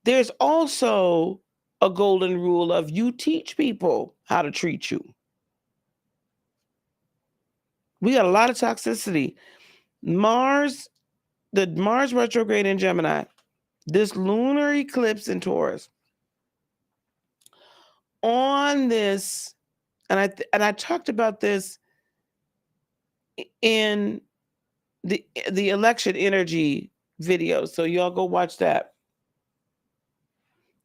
There's also a golden rule of you teach people how to treat you. We got a lot of toxicity. The Mars retrograde in Gemini, this lunar eclipse in Taurus, on this, and I talked about this in the election energy video. So y'all go watch that.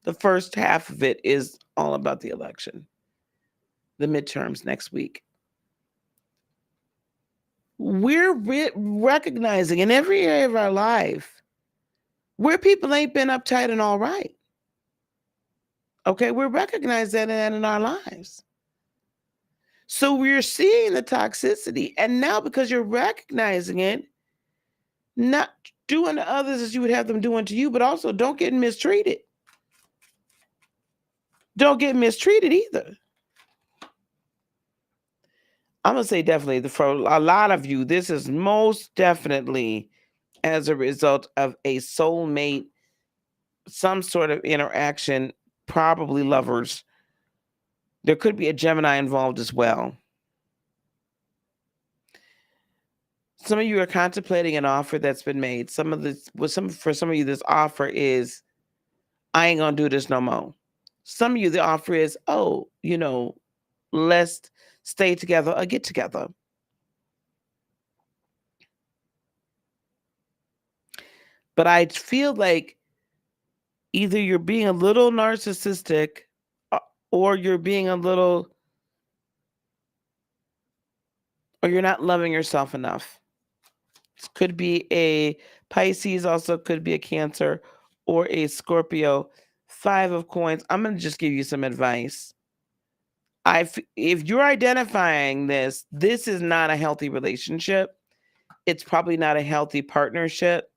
The first half of it is all about the election, the midterms next week. We're recognizing in every area of our life where people ain't been uptight and all right. Okay, we're recognizing that in our lives. So we're seeing the toxicity. And now because you're recognizing it, not doing to others as you would have them do unto you, but also don't get mistreated. Don't get mistreated either. I'm going to say definitely for a lot of you, this is most definitely as a result of a soulmate, some sort of interaction, probably lovers. There could be a Gemini involved as well. Some of you are contemplating an offer that's been made. For some of you, this offer is, I ain't gonna do this no more. Some of you, the offer is, let's stay together or get together. But I feel like either you're being a little narcissistic or you're being or you're not loving yourself enough. This could be a Pisces, also could be a Cancer or a Scorpio. Five of Coins. I'm going to just give you some advice. If you're identifying this is not a healthy relationship. It's probably not a healthy partnership.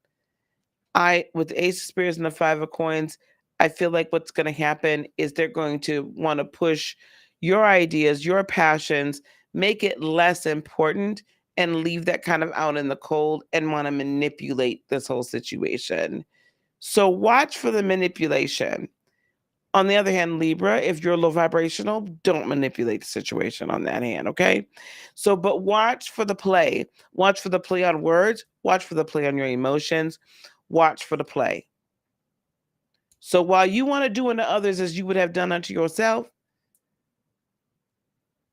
With the Ace of Spears and the Five of Coins, I feel like what's going to happen is they're going to want to push your ideas, your passions, make it less important, and leave that kind of out in the cold and want to manipulate this whole situation. So watch for the manipulation. On the other hand, Libra, if you're low vibrational, don't manipulate the situation on that hand, okay? So, but watch for the play. Watch for the play on words. Watch for the play on your emotions. Watch for the play. So while you want to do unto others as you would have done unto yourself,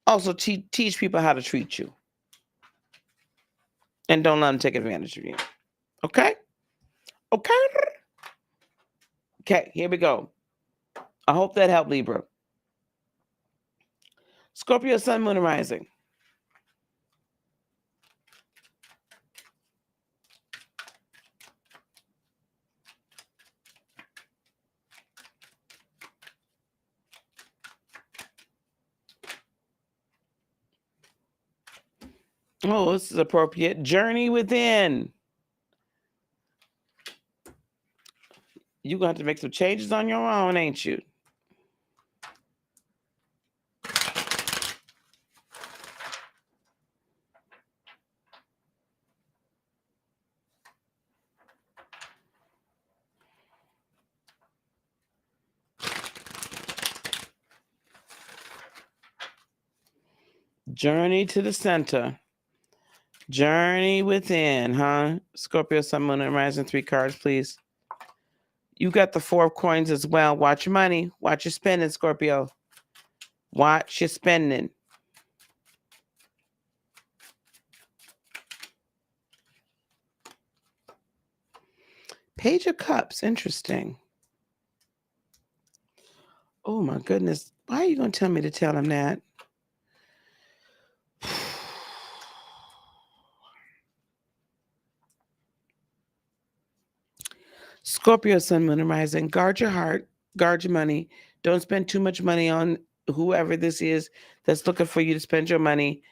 also teach people how to treat you. And don't let them take advantage of you. Okay? Okay? Okay, here we go. I hope that helped, Libra. Scorpio, Sun, Moon, and Rising. Oh, this is appropriate. Journey within. You're going to have to make some changes on your own, ain't you? Journey to the center. Journey within, huh? Scorpio, Sun, Moon, and Rising. 3 cards, please. You got the 4 of coins as well. Watch your money. Watch your spending, Scorpio. Watch your spending. Page of Cups. Interesting. Oh, my goodness. Why are you going to tell me to tell him that? Scorpio, Sun, Moon, and Rising. Guard your heart. Guard your money. Don't spend too much money on whoever this is that's looking for you to spend your money.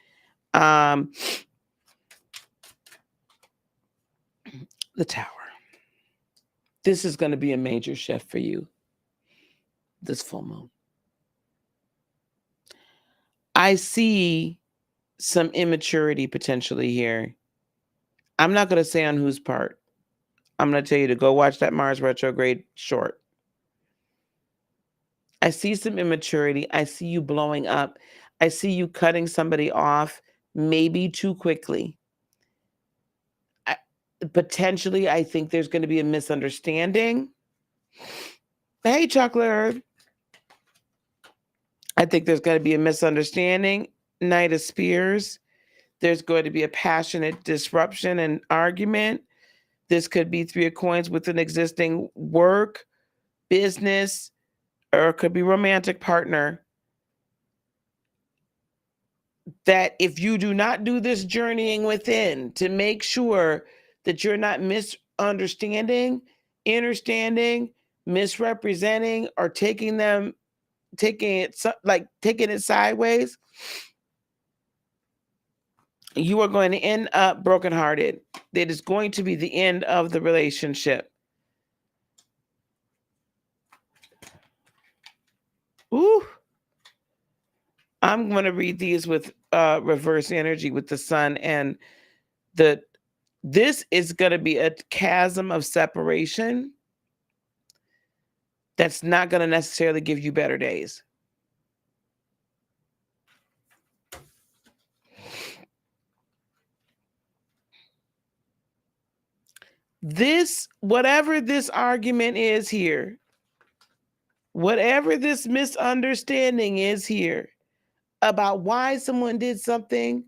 The Tower. This is going to be a major shift for you this full moon. I see some immaturity potentially here. I'm not going to say on whose part. I'm going to tell you to go watch that Mars retrograde short. I see some immaturity. I see you blowing up. I see you cutting somebody off maybe too quickly. Potentially, I think there's going to be a misunderstanding. Hey, Chocolate Herb. I think there's going to be a misunderstanding. Knight of Spears. There's going to be a passionate disruption and argument. This could be 3 of Coins with an existing work, business, or it could be romantic partner. That if you do not do this journeying within to make sure that you're not misunderstanding, understanding, misrepresenting, or taking it sideways, you are going to end up brokenhearted. It is going to be the end of the relationship. Ooh. I'm going to read these with reverse energy with the Sun, and this is going to be a chasm of separation that's not going to necessarily give you better days. Whatever this argument is here, whatever this misunderstanding is here about why someone did something,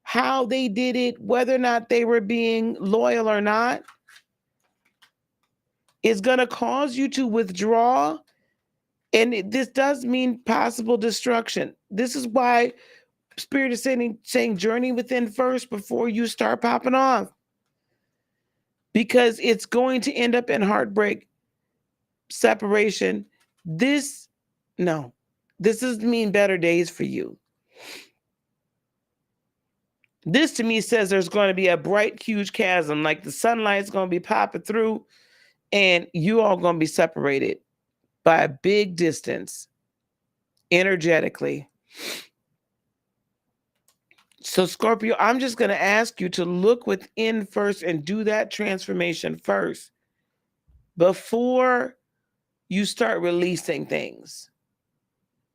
how they did it, whether or not they were being loyal or not, is going to cause you to withdraw. And this does mean possible destruction. This is why Spirit is saying journey within first before you start popping off. Because it's going to end up in heartbreak, separation. This doesn't mean better days for you. This to me says there's going to be a bright, huge chasm, like the sunlight's going to be popping through and you all going to be separated. by a big distance energetically. So Scorpio, I'm just going to ask you to look within first and do that transformation first before you start releasing things.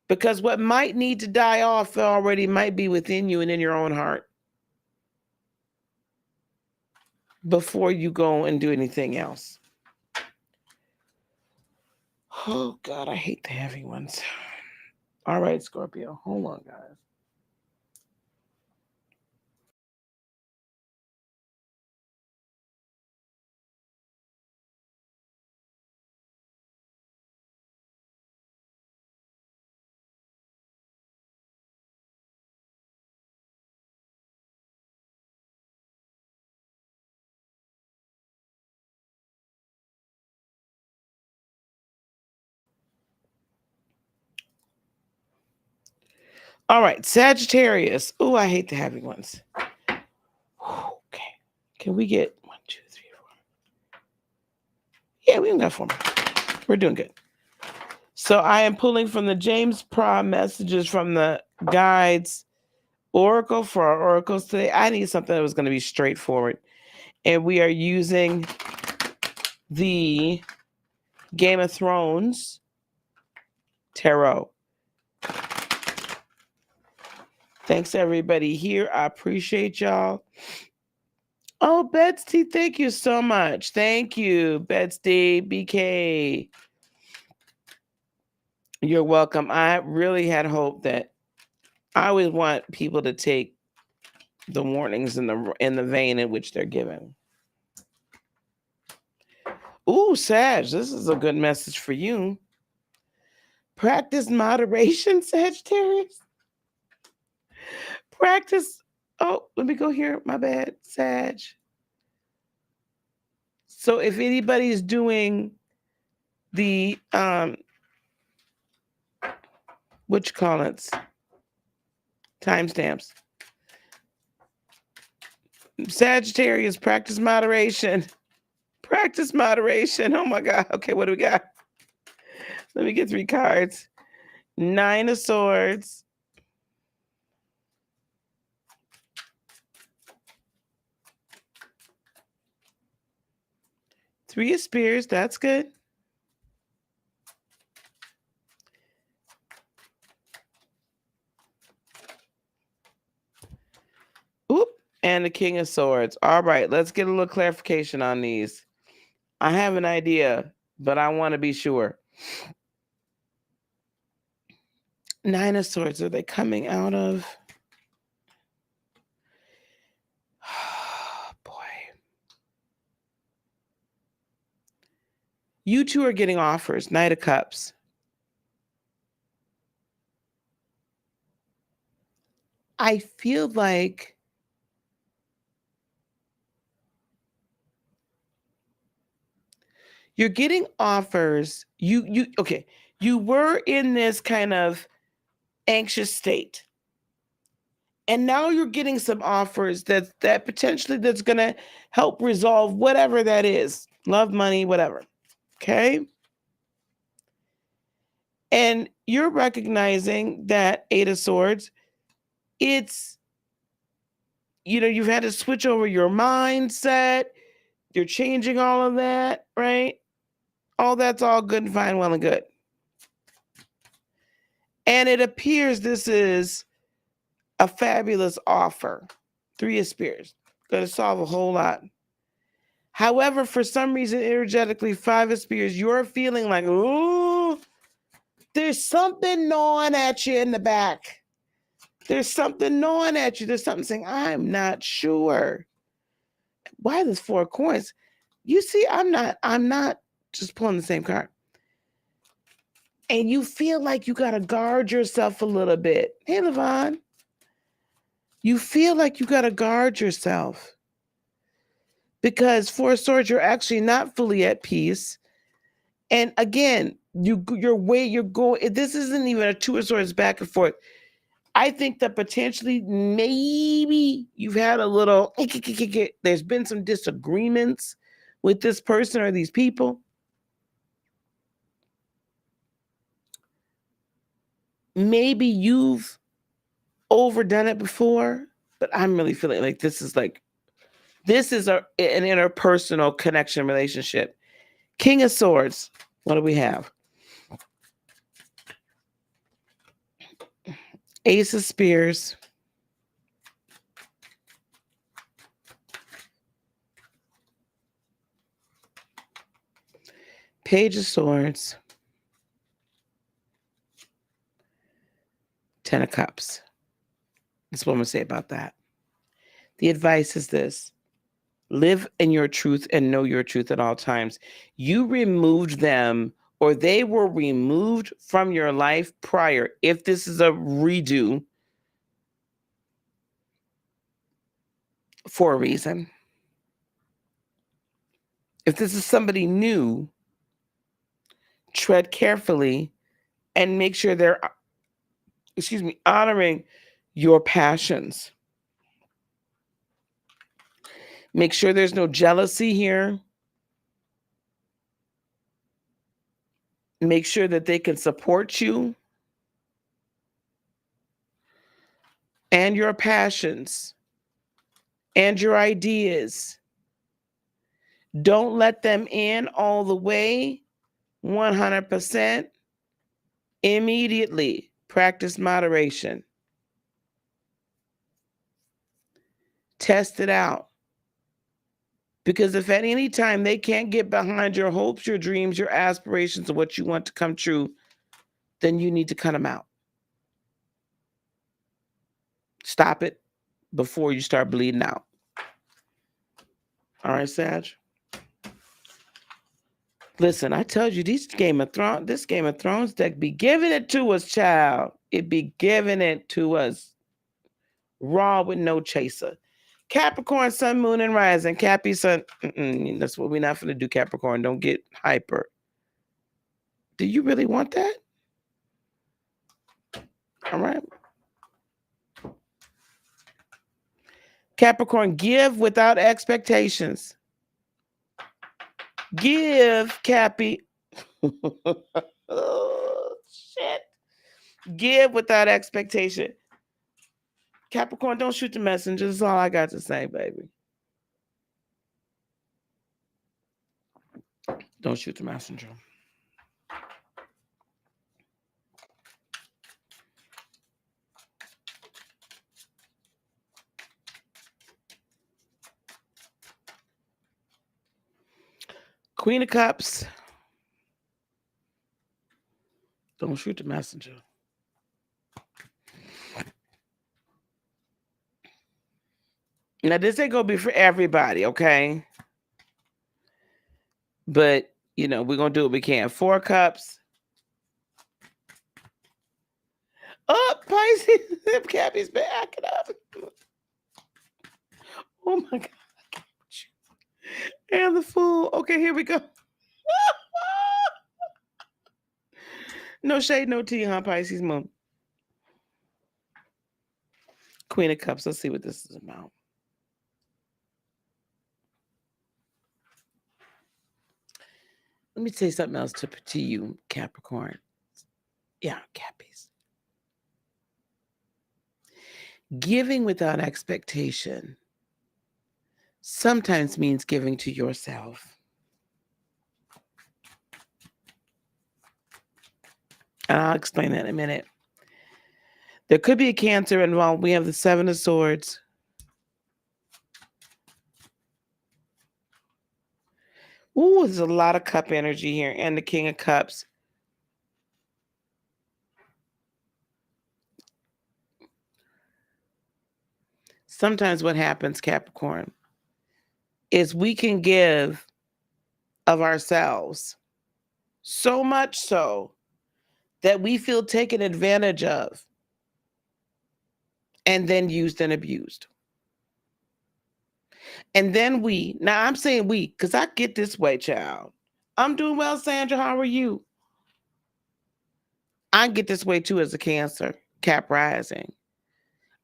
Because what might need to die off already might be within you and in your own heart before you go and do anything else. Oh, God, I hate the heavy ones. All right, Scorpio, hold on, guys. All right, Sagittarius. Oh, I hate the heavy ones. Okay. Can we get 1, 2, 3, 4? Yeah, we don't got 4 more. We're doing good. So I am pulling from the James Prom messages from the guides Oracle for our oracles today. I need something that was going to be straightforward. And we are using the Game of Thrones Tarot. Thanks, everybody here. I appreciate y'all. Oh, Betsy, thank you so much. Thank you, Betsy, BK. You're welcome. I really had hope that I always want people to take the warnings in the vein in which they're given. Ooh, Sag, this is a good message for you. Practice moderation, Sagittarius. Practice. Oh, let me go here. My bad, Sag. So if anybody's doing the what you call it, timestamps, Sagittarius, practice moderation. Practice moderation. Oh my God. Okay, what do we got? Let me get 3 cards. 9 of Swords. Three of Spears. That's good. Oop. And the King of Swords. All right, let's get a little clarification on these. I have an idea, but I want to be sure. 9 of Swords. Are they coming out of? Oh, boy. You two are getting offers. Knight of Cups. I feel like you're getting offers. Okay. You were in this kind of anxious state. And now you're getting some offers that potentially that's going to help resolve whatever that is. Love, money, whatever. Okay? And you're recognizing that 8 of Swords, it's, you've had to switch over your mindset. You're changing all of that, right? All that's all good and fine, well and good. And it appears this is a fabulous offer. 3 of Spears. Going to solve a whole lot. However, for some reason, energetically, 5 of Spears, you're feeling like, ooh, there's something gnawing at you in the back. There's something gnawing at you. There's something saying, I'm not sure. Why this 4 of Coins? You see, I'm not just pulling the same card. And you feel like you got to guard yourself a little bit. Hey, Levon. You feel like you got to guard yourself. Because 4 of Swords, you're actually not fully at peace. And again, you're going, this isn't even a 2 of Swords back and forth. I think that potentially maybe you've had a little, there's been some disagreements with this person or these people. maybe you've overdone it before, but I'm really feeling like this is an interpersonal connection relationship. King of Swords. What do we have? Ace of Spears. Page of Swords. Ten of Cups. That's what I'm going to say about that. The advice is this. Live in your truth and know your truth at all times. You removed them, or they were removed from your life prior. If this is a redo, for a reason. If this is somebody new, tread carefully and make sure they're, honoring your passions. Make sure there's no jealousy here. Make sure that they can support you and your passions and your ideas. Don't let them in all the way, 100%. Immediately practice moderation. Test it out. Because if at any time they can't get behind your hopes, your dreams, your aspirations, of what you want to come true, then you need to cut them out. Stop it before you start bleeding out. All right, Sag? Listen, I told you this Game of Thrones deck be giving it to us, child. It be giving it to us raw with no chaser. Capricorn, Sun, Moon, and Rising. Cappy, Sun. That's what we're not going to do, Capricorn. Don't get hyper. Do you really want that? All right. Capricorn, give without expectations. Give, Cappy. Oh, shit. Give without expectation. Capricorn, don't shoot the messenger. That's all I got to say, baby. Don't shoot the messenger. Queen of Cups. Don't shoot the messenger. Now, this ain't going to be for everybody, okay? But, we're going to do what we can. 4 Cups. Oh, Pisces. Cappy's backing up. Oh, my God. And the Fool. Okay, here we go. No shade, no tea, huh, Pisces moon. Queen of Cups. Let's see what this is about. Let me say something else to you, Capricorn. Yeah, Cappies. Giving without expectation sometimes means giving to yourself. And I'll explain that in a minute. There could be a Cancer involved. We have the 7 of Swords. Ooh, there's a lot of cup energy here. And the King of Cups. Sometimes what happens, Capricorn, is we can give of ourselves so much so that we feel taken advantage of and then used and abused. And then now I'm saying we, because I get this way, child. I'm doing well, Sandra. How are you? I get this way too as a Cancer, Cap rising.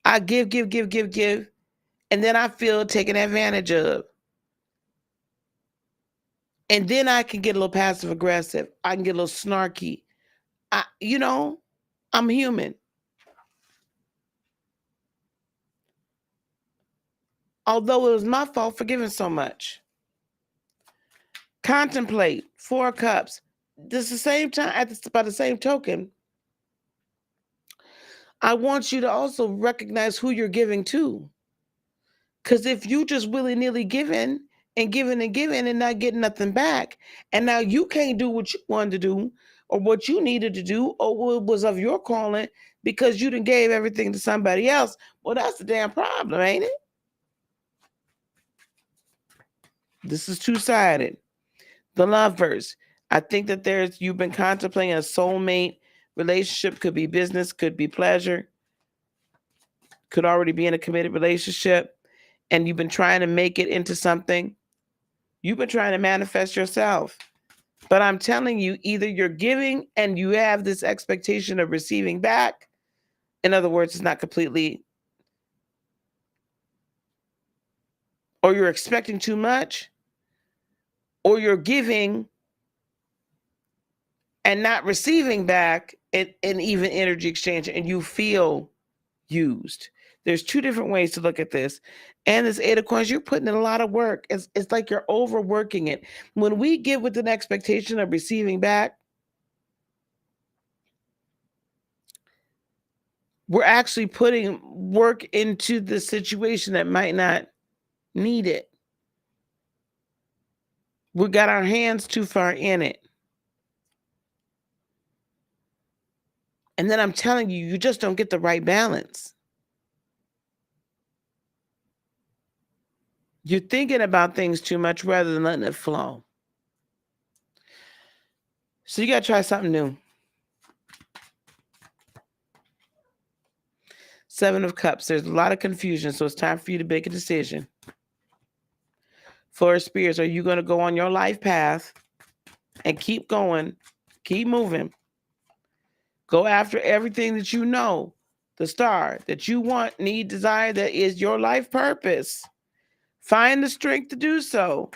I give. And then I feel taken advantage of. And then I can get a little passive aggressive. I can get a little snarky. I I'm human. Although it was my fault for giving so much. Contemplate, 4 cups. This the same time, by the same token, I want you to also recognize who you're giving to. Because if you just willy-nilly giving and giving and giving and not getting nothing back, and now you can't do what you wanted to do or what you needed to do or what was of your calling because you done gave everything to somebody else, well, that's the damn problem, ain't it? This is two-sided. The Lovers. I think that you've been contemplating a soulmate relationship, could be business, could be pleasure, could already be in a committed relationship, and you've been trying to make it into something. You've been trying to manifest yourself. But I'm telling you, either you're giving and you have this expectation of receiving back. In other words, it's not completely, or you're expecting too much, or you're giving and not receiving back in even energy exchange, and you feel used. There's 2 different ways to look at this. And this 8 of coins, you're putting in a lot of work. It's like you're overworking it. When we give with an expectation of receiving back, we're actually putting work into the situation that might not need it. We got our hands too far in it. And then I'm telling you, you just don't get the right balance. You're thinking about things too much rather than letting it flow. So you got to try something new. 7 of Cups. There's a lot of confusion, so it's time for you to make a decision. 4 of Spears. Are you going to go on your life path and keep going, keep moving? Go after everything that you know, the star that you want, need, desire, that is your life purpose. Find the strength to do so.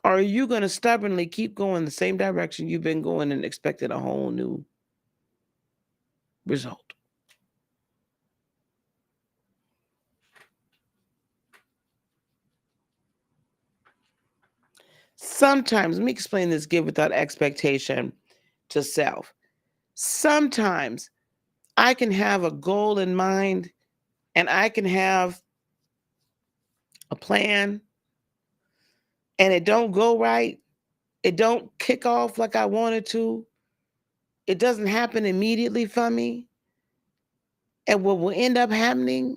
Or are you going to stubbornly keep going the same direction you've been going and expecting a whole new result? Sometimes, let me explain this give without expectation to self. Sometimes I can have a goal in mind and I can have a plan and it don't go right. It don't kick off like I wanted to. It doesn't happen immediately for me. And what will end up happening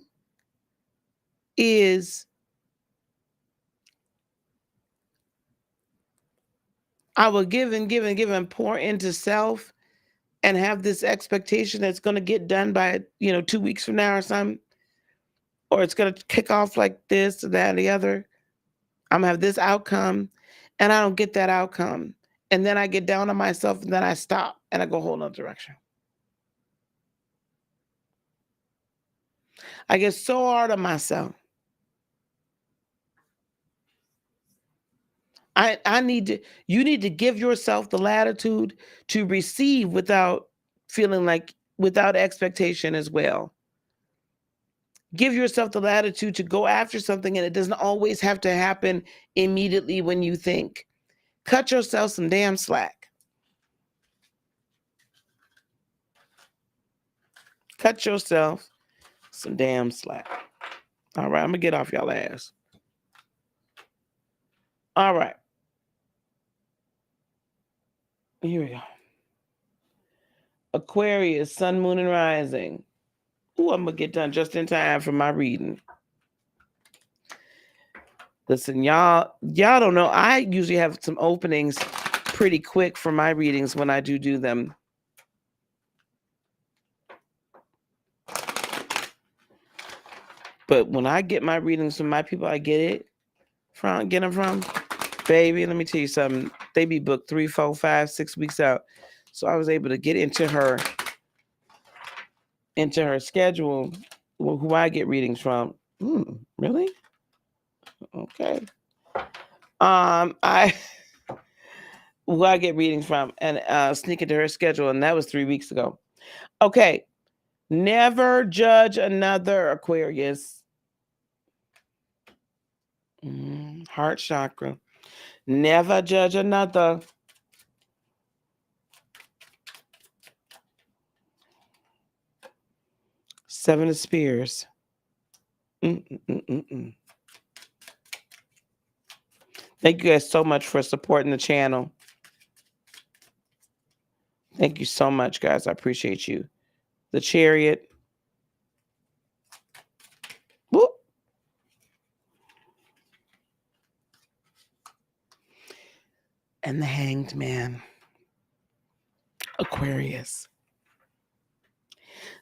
is I will give and give and give and pour into self and have this expectation that's going to get done by, 2 weeks from now or something. Or it's going to kick off like this or that or the other. I'm going to have this outcome and I don't get that outcome. And then I get down on myself and then I stop and I go a whole nother direction. I get so hard on myself. You need to give yourself the latitude to receive without feeling like, without expectation as well. Give yourself the latitude to go after something, and it doesn't always have to happen immediately when you think. Cut yourself some damn slack. Cut yourself some damn slack. All right, I'm going to get off y'all ass. All right. Here we go. Aquarius, sun, moon, and rising. Ooh, I'm going to get done just in time for my reading. Listen, y'all don't know. I usually have some openings pretty quick for my readings when I do them. But when I get my readings from my people, I get them from, baby, let me tell you something. They be booked 3, 4, 5, 6 weeks out. So I was able to get into her schedule, who I get readings from. Really? Okay. who I get readings from, and sneak into her schedule, and that was 3 weeks ago. Okay. Never judge another, Aquarius. Heart chakra. Never judge another. Seven of Spears. Thank you guys so much for supporting the channel. Thank you so much, guys. I appreciate you. The Chariot. Whoop. And the Hanged Man. Aquarius.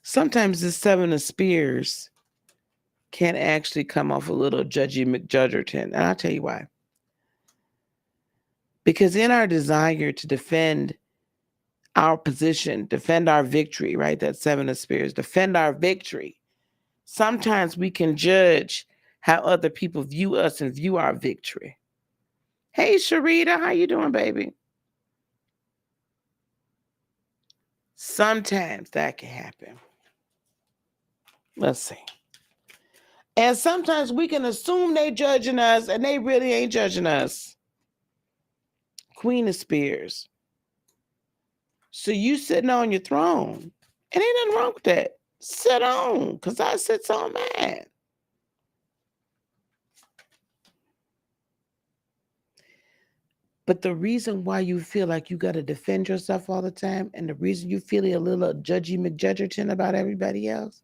Sometimes the Seven of Spears can actually come off a little judgy McJudgerton. And I'll tell you why. Because in our desire to defend our position, defend our victory, right? That Seven of Spears, defend our victory. Sometimes we can judge how other people view us and view our victory. Hey, Sharita, how you doing, baby? Sometimes that can happen. Let's see. And sometimes we can assume they judging us and they really ain't judging us. Queen of Spears. So you sitting on your throne. And ain't nothing wrong with that. Sit on, because I sit on mine. But the reason why you feel like you got to defend yourself all the time, and the reason you feel a little judgy McJudgerton about everybody else,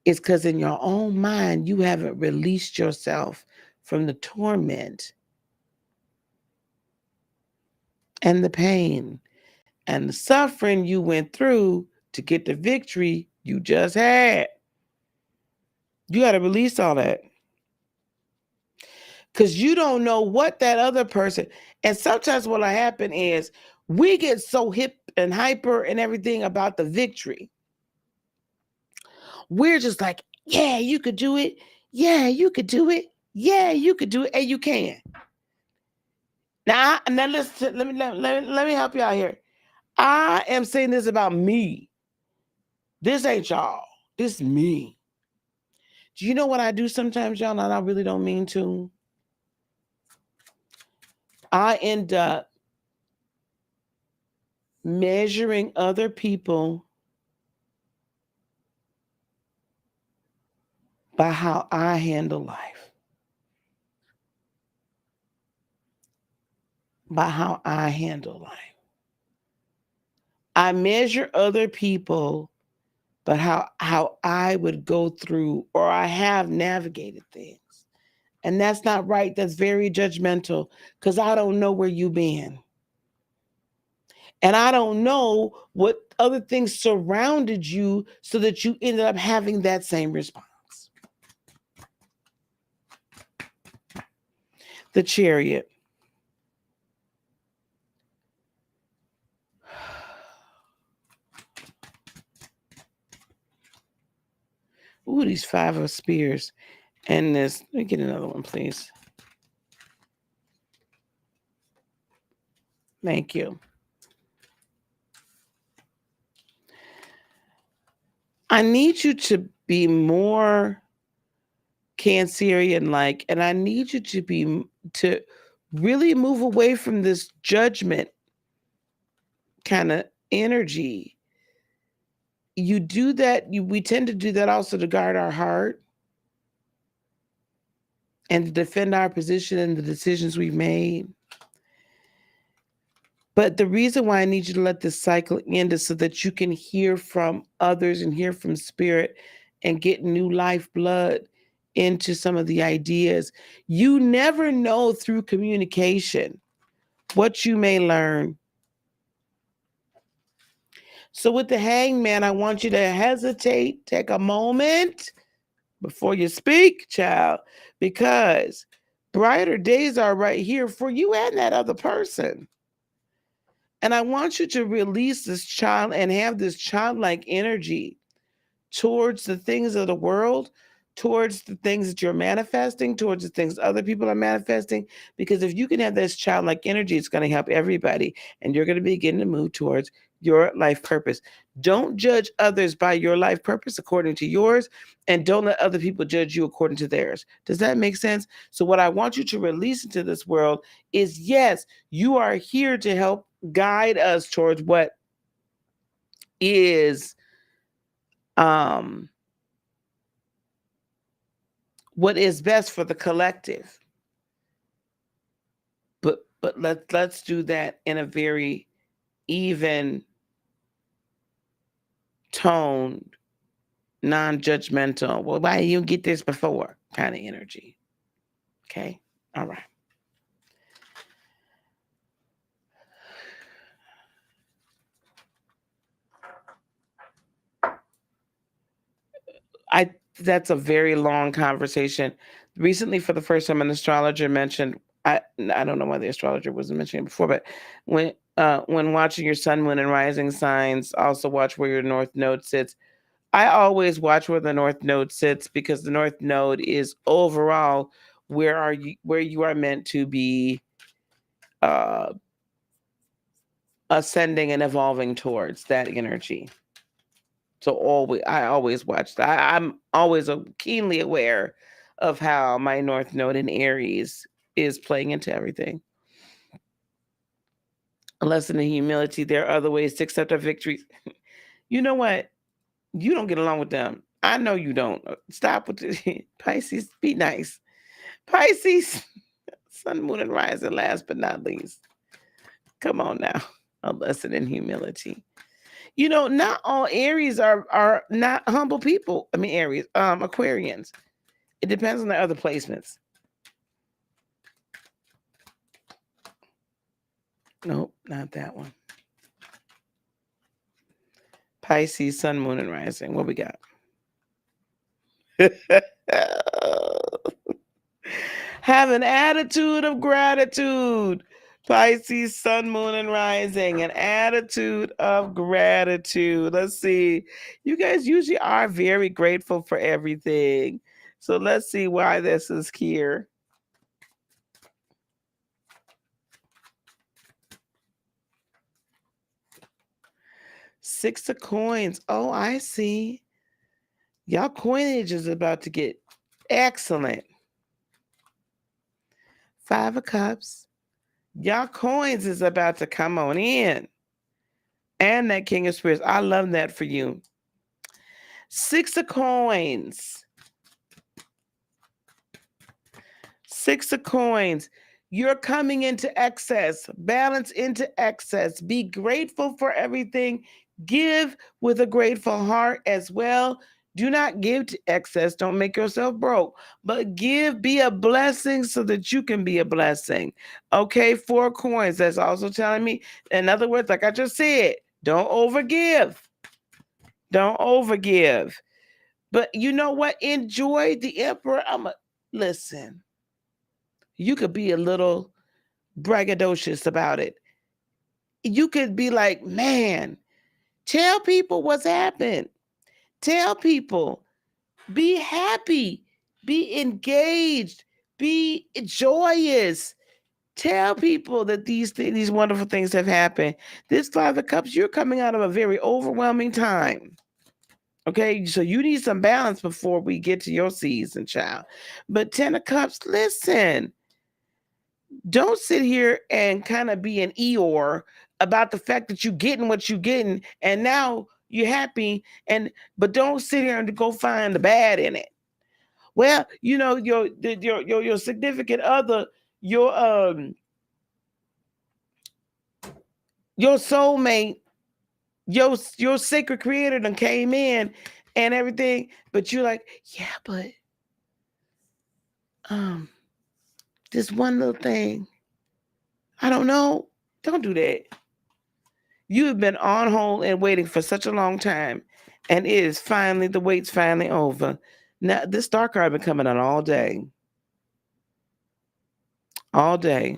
is because in your own mind, you haven't released yourself from the torment and the pain and the suffering you went through to get the victory you just had. You got to release all that. Because you don't know what that other person, and sometimes what'll happen is we get so hip and hyper and everything about the victory. We're just like, yeah, you could do it. Yeah, you could do it. Yeah, you could do it. And you can. Now listen, let me help you out here. I am saying this about me. This ain't y'all. This me. Do you know what I do sometimes, y'all? And I really don't mean to. I end up measuring other people by how I handle life. By how I handle life. I measure other people but how I would go through, or I have navigated things. And that's not right. That's very judgmental, because I don't know where you've been. And I don't know what other things surrounded you so that you ended up having that same response. The Chariot. Ooh, these Five of Spears. And this, let me get another one, please. Thank you. I need you to be more Cancerian-like, and I need you to really move away from this judgment kind of energy. You do that, we tend to do that also to guard our heart and to defend our position and the decisions we've made. But the reason why I need you to let this cycle end is so that you can hear from others and hear from spirit and get new lifeblood into some of the ideas. You never know through communication what you may learn. So with the Hangman, I want you to hesitate, take a moment before you speak, child, because brighter days are right here for you and that other person. And I want you to release this child and have this childlike energy towards the things of the world, towards the things that you're manifesting, towards the things other people are manifesting. Because if you can have this childlike energy, it's going to help everybody. And you're going to begin to move towards your life purpose. Don't judge others by your life purpose according to yours, and don't let other people judge you according to theirs. Does that make sense? So what I want you to release into this world is, yes, you are here to help guide us towards is um what is best for the collective. But let's do that in a very even toned, non-judgmental, well, why didn't you get this before kind of energy. Okay? All right. That's a very long conversation. Recently, for the first time, an astrologer mentioned, I don't know why the astrologer wasn't mentioning it before, but when watching your sun, moon, and rising signs, also watch where your north node sits. I always watch where the north node sits, because the north node is overall where you are meant to be uh, ascending and evolving towards that energy. So I always watch that. I'm always keenly aware of how my north node in Aries is playing into everything. A lesson in humility. There are other ways to accept our victories. You know what? You don't get along with them. I know you don't. Stop with the Pisces. Be nice. Pisces, sun, moon, and rising, last but not least. Come on now. A lesson in humility. You know, not all Aries are not humble people. I mean, Aries, Aquarians. It depends on the other placements. Nope, not that one. Pisces, sun, moon, and rising. What we got? Have an attitude of gratitude. Pisces, sun, moon, and rising. An attitude of gratitude. Let's see. You guys usually are very grateful for everything. So let's see why this is here. Six of coins. Oh, I see. Y'all coinage is about to get excellent. Five of cups. Y'all coins is about to come on in. And that King of Spirits. I love that for you. Six of coins. Six of coins. You're coming into excess. Balance into excess. Be grateful for everything. Give with a grateful heart as well. Do not give to excess. Don't make yourself broke. But give, be a blessing so that you can be a blessing. Okay, 4 coins. That's also telling me, in other words, like I just said, don't overgive. Don't overgive. But you know what? Enjoy the Emperor. Listen. You could be a little braggadocious about it. You could be like, man, tell people what's happened. Tell people, be happy, be engaged, be joyous. Tell people that these wonderful things have happened. This 5 of Cups, you're coming out of a very overwhelming time. Okay, so you need some balance before we get to your season, child. But 10 of Cups, listen. Don't sit here and kind of be an Eeyore about the fact that you're getting what you're getting and now you're happy, but don't sit here and go find the bad in it. Well, you know, your significant other, your soulmate, your sacred creator done came in and everything, but you're like, yeah, but this one little thing, I don't know. Don't do that. You have been on hold and waiting for such a long time, and the wait's finally over. Now, this star card been coming on all day. All day.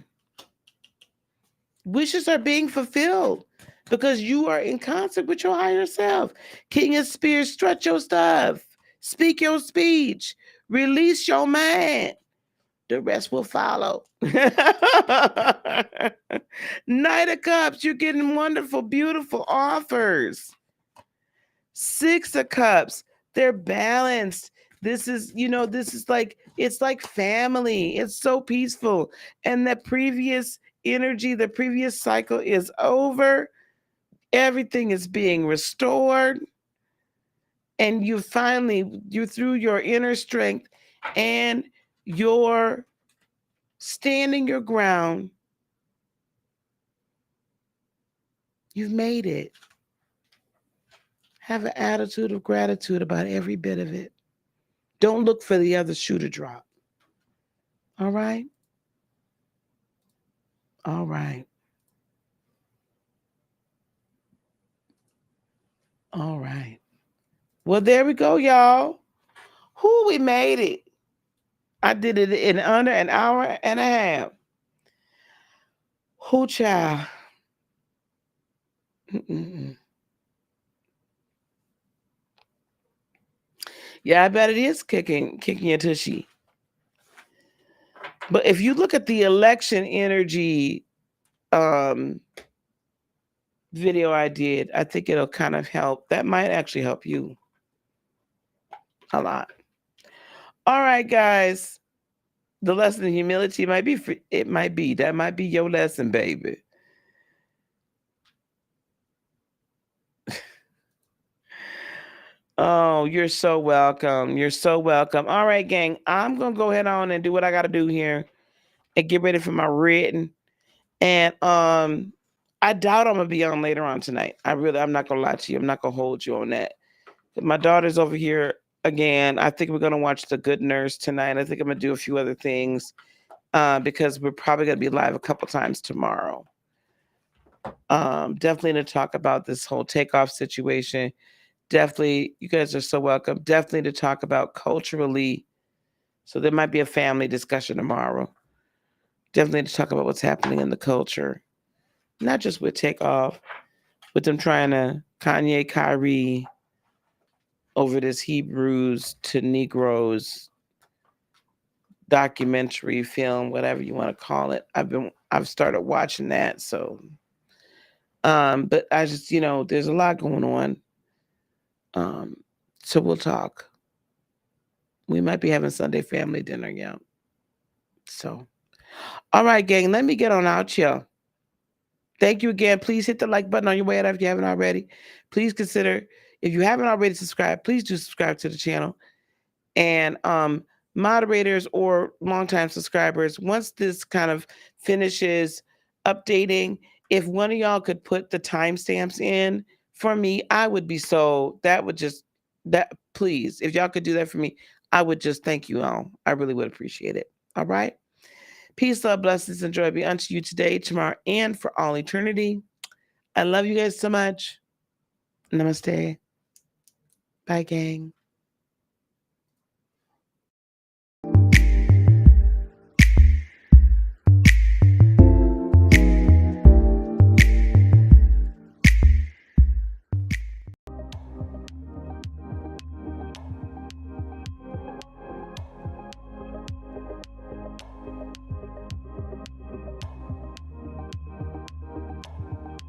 Wishes are being fulfilled because you are in concert with your higher self. King of Spears, strut your stuff. Speak your speech. Release your mind. The rest will follow. Knight of Cups, you're getting wonderful, beautiful offers. Six of Cups, they're balanced. This is, this is like, it's like family. It's so peaceful. And the previous energy, the previous cycle is over. Everything is being restored. And you're through your inner strength and your standing your ground. You've made it. Have an attitude of gratitude about every bit of it. Don't look for the other shoe to drop. All right? All right. All right. Well, there we go, y'all. We made it. I did it in under an hour and a half. Child. Mm-mm. Yeah, I bet it is kicking your tushy. But if you look at the election energy video I did, I think it'll kind of help. That might actually help you a lot. All right, guys. The lesson of humility might be that might be your lesson, baby. Oh, you're so welcome. You're so welcome. All right, gang. I'm gonna go ahead on and do what I gotta do here and get ready for my reading. And I doubt I'm gonna be on later on tonight. I'm not gonna lie to you. I'm not gonna hold you on that. My daughter's over here again. I think we're gonna watch The Good Nurse tonight. I think I'm gonna do a few other things because we're probably gonna be live a couple times tomorrow. Definitely to talk about this whole takeoff situation. Definitely, you guys are so welcome. Definitely to talk about culturally. So there might be a family discussion tomorrow. Definitely to talk about what's happening in the culture. Not just with takeoff, with them trying to Kanye, Kyrie over this Hebrews to Negroes documentary film, whatever you want to call it. I've started watching that. So, but I just, there's a lot going on. So we'll talk. We might be having Sunday family dinner, yeah. So, all right, gang, let me get on out here. Thank you again. Please hit the like button on your way out if you haven't already. Please consider, if you haven't already subscribed, please do subscribe to the channel. And moderators or longtime subscribers, once this kind of finishes updating, if one of y'all could put the timestamps in for me, I would be please, if y'all could do that for me, I would just thank you all. I really would appreciate it. All right. Peace, love, blessings, and joy be unto you today, tomorrow, and for all eternity. I love you guys so much. Namaste. Bye, gang.